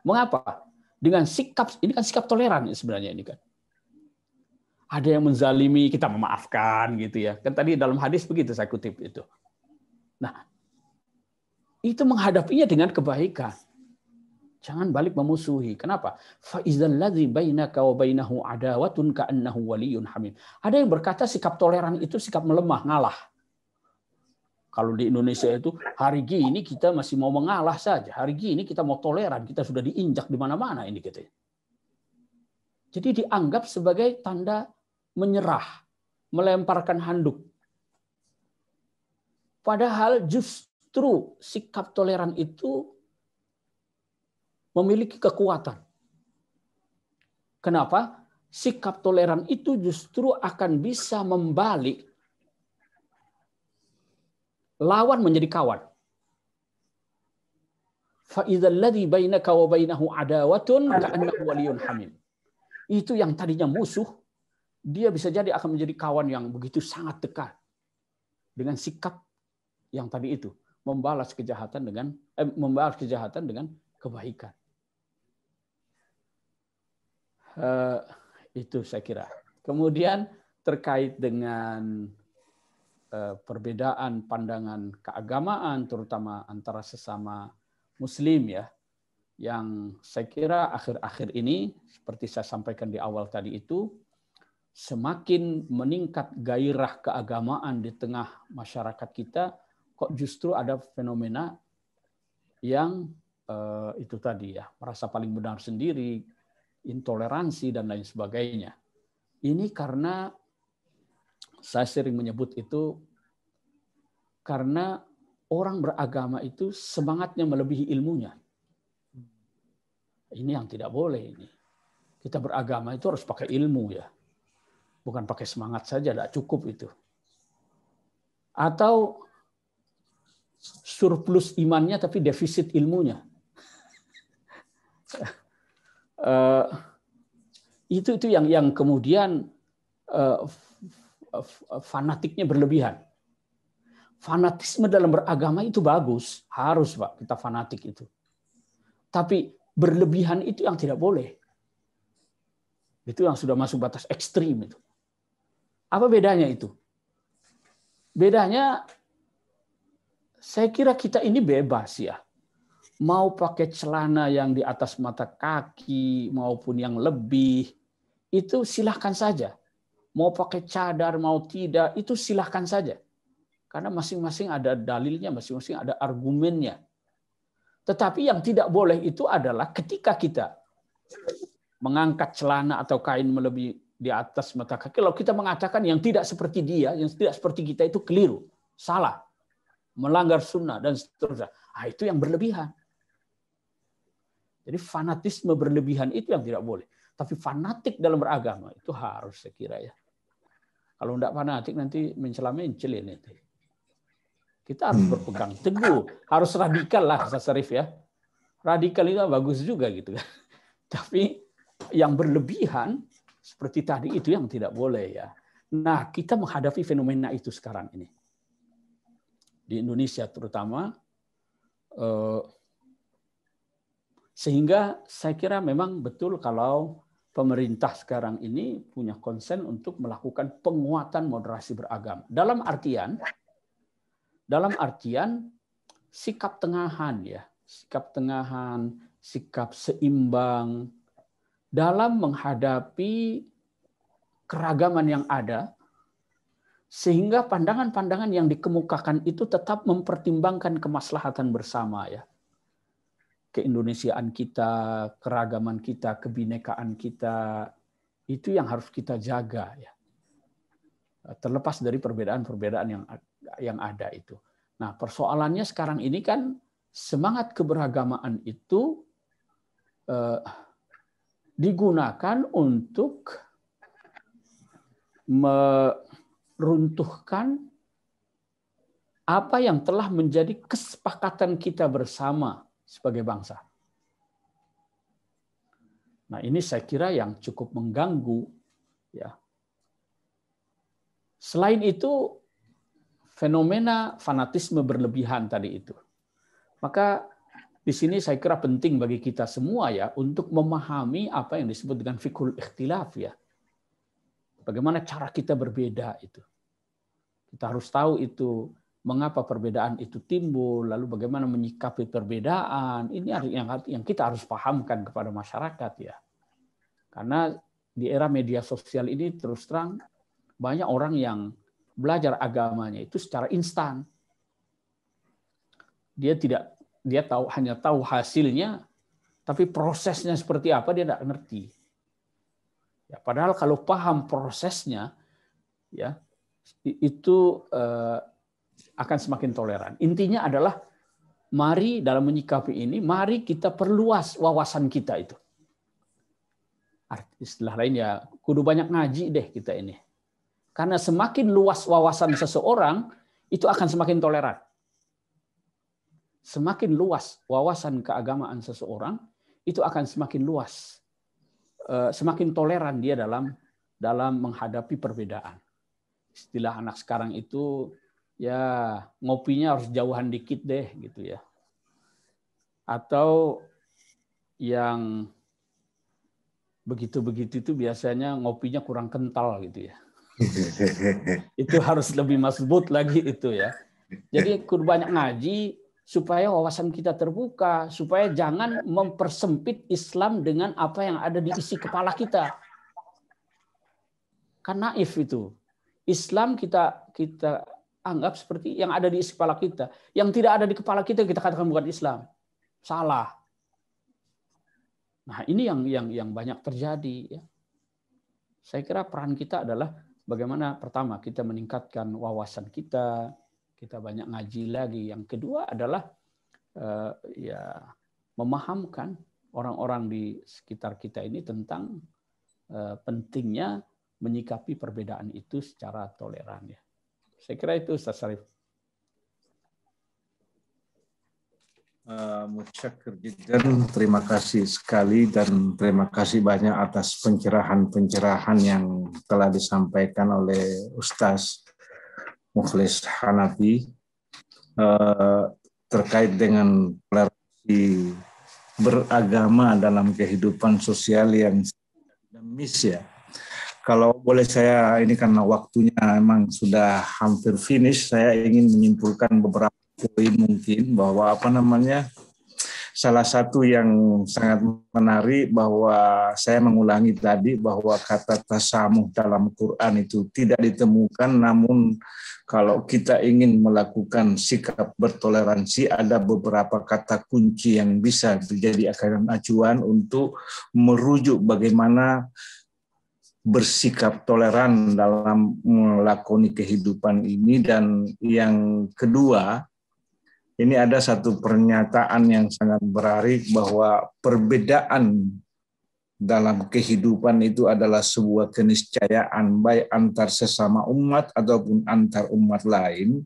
Mengapa? Dengan sikap, ini kan sikap toleran sebenarnya ini kan. Ada yang menzalimi, kita memaafkan gitu ya. Kan tadi dalam hadis begitu saya kutip itu. Nah, itu menghadapinya dengan kebaikan. Jangan balik memusuhi. Kenapa? Fa idzal ladzi bainaka wa bainahu adawatun ka'annahu waliyyun hamim. Ada yang berkata sikap toleran itu sikap melemah, ngalah. Kalau di Indonesia itu hari gini kita masih mau mengalah saja. Hari gini kita mau toleran, kita sudah diinjak di mana-mana ini gitu. Jadi dianggap sebagai tanda menyerah, melemparkan handuk. Padahal justru sikap toleran itu memiliki kekuatan. Kenapa? Sikap toleran itu justru akan bisa membalik lawan menjadi kawan. Fa idzal ladzi bainaka wa bainahu adawatun ka'annahu waliyyun hamim. Itu yang tadinya musuh, dia bisa jadi akan menjadi kawan yang begitu sangat dekat dengan sikap yang tadi itu, membalas kejahatan dengan kebaikan. Itu saya kira. Kemudian terkait dengan perbedaan pandangan keagamaan, terutama antara sesama Muslim ya, yang saya kira akhir-akhir ini, seperti saya sampaikan di awal tadi itu, semakin meningkat gairah keagamaan di tengah masyarakat kita, kok justru ada fenomena yang itu tadi ya, merasa paling benar sendiri, intoleransi dan lain sebagainya. Ini karena saya sering menyebut itu karena orang beragama itu semangatnya melebihi ilmunya. Ini yang tidak boleh ini. Kita beragama itu harus pakai ilmu ya. Bukan pakai semangat saja, tidak cukup itu. Atau surplus imannya tapi defisit ilmunya. Itu yang kemudian fanatiknya berlebihan. Fanatisme dalam beragama itu bagus, harus Pak kita fanatik itu. Tapi berlebihan itu yang tidak boleh. Itu yang sudah masuk batas ekstrim itu. Apa bedanya itu? Bedanya saya kira kita ini bebas ya. Mau pakai celana yang di atas mata kaki maupun yang lebih, itu silahkan saja. Mau pakai cadar, mau tidak, itu silahkan saja. Karena masing-masing ada dalilnya, masing-masing ada argumennya. Tetapi yang tidak boleh itu adalah ketika kita mengangkat celana atau kain melebihi di atas mata kaki. Kalau kita mengatakan yang tidak seperti dia, yang tidak seperti kita itu keliru, salah, melanggar sunnah dan seterusnya. Itu yang berlebihan. Jadi fanatisme berlebihan itu yang tidak boleh. Tapi fanatik dalam beragama itu harus saya kira ya. Kalau tidak fanatik nanti mencela-mencel ini. Kita harus berpegang teguh, harus radikal lah, Ustaz Syarif ya. Radikal itu bagus juga gitu kan. Tapi yang berlebihan seperti tadi itu yang tidak boleh ya. Nah, kita menghadapi fenomena itu sekarang ini. Di Indonesia terutama, sehingga saya kira memang betul kalau pemerintah sekarang ini punya konsen untuk melakukan penguatan moderasi beragama. Dalam artian sikap tengahan ya, sikap tengahan, sikap seimbang dalam menghadapi keragaman yang ada, sehingga pandangan-pandangan yang dikemukakan itu tetap mempertimbangkan kemaslahatan bersama ya. Keindonesiaan kita, keragaman kita, kebinekaan kita, itu yang harus kita jaga ya. Terlepas dari perbedaan-perbedaan yang ada itu. Nah, persoalannya sekarang ini kan semangat keberagamaan itu digunakan untuk meruntuhkan apa yang telah menjadi kesepakatan kita bersama sebagai bangsa. Nah, ini saya kira yang cukup mengganggu ya. Selain itu, fenomena fanatisme berlebihan tadi itu. Maka di sini saya kira penting bagi kita semua ya untuk memahami apa yang disebut dengan fiqhul ikhtilaf ya. Bagaimana cara kita berbeda itu. Kita harus tahu itu mengapa perbedaan itu timbul, lalu bagaimana menyikapi perbedaan. Ini yang kita harus pahamkan kepada masyarakat ya. Karena di era media sosial ini terus terang banyak orang yang belajar agamanya itu secara instan. Dia hanya tahu hasilnya, tapi prosesnya seperti apa dia tidak ngerti. Ya, padahal kalau paham prosesnya, ya itu akan semakin toleran. Intinya adalah mari dalam menyikapi ini, mari kita perluas wawasan kita itu. Istilah lain ya, kudu banyak ngaji deh kita ini. Karena semakin luas wawasan seseorang, itu akan semakin toleran. Semakin luas wawasan keagamaan seseorang, itu akan semakin luas. Semakin toleran dia dalam menghadapi perbedaan. Istilah anak sekarang itu, ya ngopinya harus jauhan dikit deh, gitu ya. Atau yang begitu-begitu itu biasanya ngopinya kurang kental gitu ya. Itu harus lebih mazbut lagi itu ya. Jadi kudu banyak ngaji supaya wawasan kita terbuka, supaya jangan mempersempit Islam dengan apa yang ada di isi kepala kita. Kan naif itu. Islam kita anggap seperti yang ada di isi kepala kita. Yang tidak ada di kepala kita katakan bukan Islam. Salah. Nah, ini yang banyak terjadi. Ya. Saya kira peran kita adalah bagaimana pertama kita meningkatkan wawasan kita banyak ngaji lagi. Yang kedua adalah memahamkan orang-orang di sekitar kita ini tentang pentingnya menyikapi perbedaan itu secara toleran. Ya. Saya kira itu, Ustaz Syarif. Musyakir jiddan, terima kasih sekali dan terima kasih banyak atas pencerahan-pencerahan yang telah disampaikan oleh Ustaz Mukhlis Hanafi terkait dengan toleransi beragama dalam kehidupan sosial yang dinamis ya. Kalau boleh saya, ini karena waktunya memang sudah hampir finish, saya ingin menyimpulkan beberapa poin mungkin bahwa salah satu yang sangat menarik bahwa saya mengulangi tadi bahwa kata tasamuh dalam Quran itu tidak ditemukan, namun kalau kita ingin melakukan sikap bertoleransi ada beberapa kata kunci yang bisa menjadi acuan untuk merujuk bagaimana bersikap toleran dalam melakoni kehidupan ini. Dan yang kedua, ini ada satu pernyataan yang sangat berarti bahwa perbedaan dalam kehidupan itu adalah sebuah keniscayaan baik antar sesama umat ataupun antar umat lain.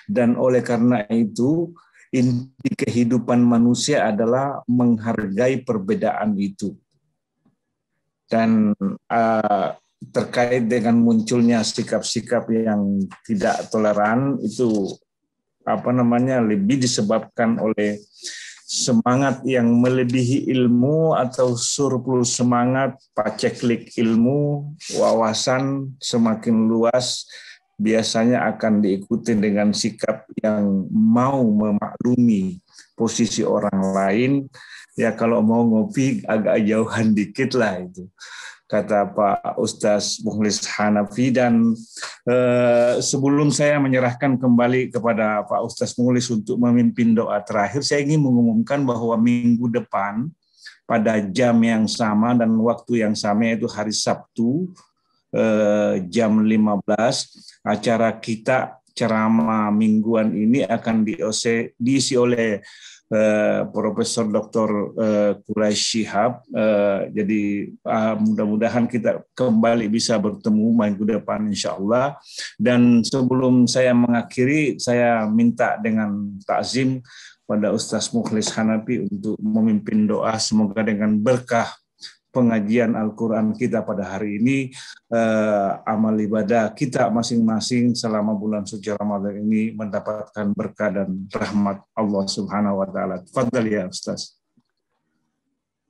Dan oleh karena itu, inti kehidupan manusia adalah menghargai perbedaan itu. Dan terkait dengan munculnya sikap-sikap yang tidak toleran itu lebih disebabkan oleh semangat yang melebihi ilmu atau surplus semangat, paceklik ilmu, wawasan semakin luas biasanya akan diikuti dengan sikap yang mau memaklumi posisi orang lain. Ya kalau mau ngopi agak jauhan dikit lah itu, kata Pak Ustaz Mukhlis Hanafi. Dan sebelum saya menyerahkan kembali kepada Pak Ustaz Mukhlis untuk memimpin doa terakhir, saya ingin mengumumkan bahwa minggu depan pada jam yang sama dan waktu yang sama, yaitu hari Sabtu jam 15, acara kita ceramah mingguan ini akan diisi oleh Profesor Dr. Quraisy Shihab. Jadi mudah-mudahan kita kembali bisa bertemu minggu depan insya Allah. Dan sebelum saya mengakhiri, saya minta dengan takzim pada Ustaz Mukhlis Hanafi untuk memimpin doa, semoga dengan berkah pengajian Al-Quran kita pada hari ini, amal ibadah kita masing-masing selama bulan suci Ramadan ini mendapatkan berkah dan rahmat Allah Subhanahu wa Ta'ala. Tafadhal ya Ustaz.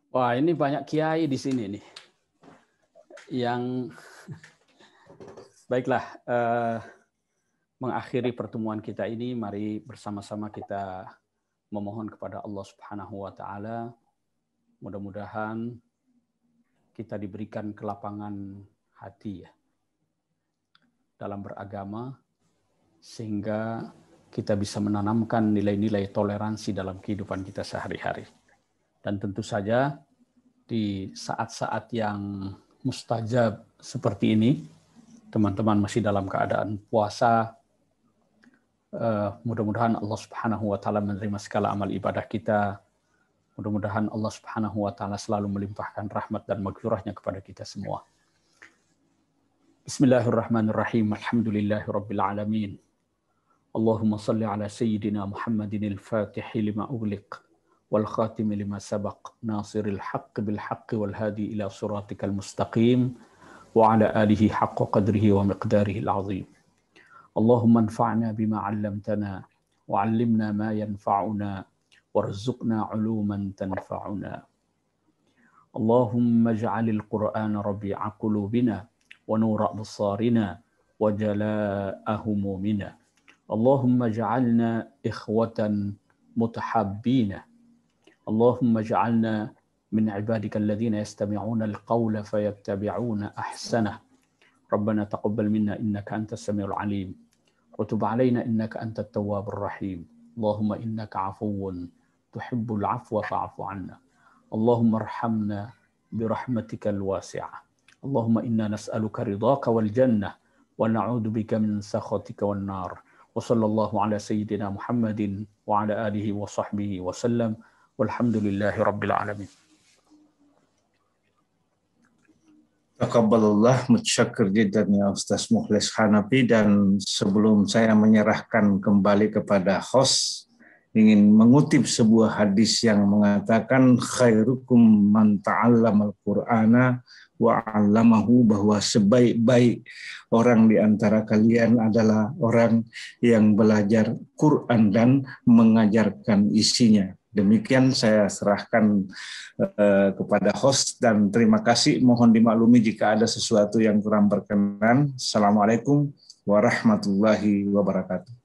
Wah, ini banyak kiai di sini nih. Yang baiklah, mengakhiri pertemuan kita ini, mari bersama-sama kita memohon kepada Allah Subhanahu wa Ta'ala, mudah-mudahan kita diberikan kelapangan hati ya dalam beragama, sehingga kita bisa menanamkan nilai-nilai toleransi dalam kehidupan kita sehari-hari. Dan tentu saja di saat-saat yang mustajab seperti ini, teman-teman masih dalam keadaan puasa, mudah-mudahan Allah Subhanahu wa Ta'ala menerima segala amal ibadah kita. Mudah-mudahan Allah Subhanahu wa Ta'ala selalu melimpahkan rahmat dan maghfirahnya kepada kita semua. Bismillahirrahmanirrahim. Alhamdulillahirabbil alamin. Allahumma salli ala sayyidina Muhammadin al-Fatihi lima ughliq wal khatimi lima sabaq, nasiril haqq bil haqq wal hadi ila siratikal mustaqim wa ala alihi haqqa qadrihi wa miqdarihi al-azim. Allahumma anfa'na bima 'allamtana wa 'allimna ma yanfa'una warzuqna 'uluman tanfa'una. Allahumma ij'alil Qur'ana rabi'a qulubina wa nura absarina wa jalaa'a humumina. Allahumma ij'alna ikhwatan متحابين. اللهم اجعلنا من عبادك الذين يستمعون القول فيتبعون أحسنه. ربنا تقبل منا إنك أنت السميع العليم وتب علينا إنك أنت التواب الرحيم. اللهم إنك عفو تحب العفو فاعف عنا. اللهم ارحمنا برحمتك الواسعة. اللهم إنا نسألك رضاك والجنة ونعوذ بك من سخطك والنار. وصلى الله على سيدنا محمد وعلى آله وصحبه وسلم والحمد لله رب العالمين. Taqabbalallah, mutsyakir jiddan ya Ustaz Mukhlis Hanafi. Dan sebelum saya menyerahkan kembali kepada host, ingin mengutip sebuah hadis yang mengatakan khairukum man ta'allamal Qur'ana wa 'allamahu, bahwa sebaik-baik orang di antara kalian adalah orang yang belajar Quran dan mengajarkan isinya. Demikian saya serahkan kepada host dan terima kasih. Mohon dimaklumi jika ada sesuatu yang kurang berkenan. Assalamualaikum warahmatullahi wabarakatuh.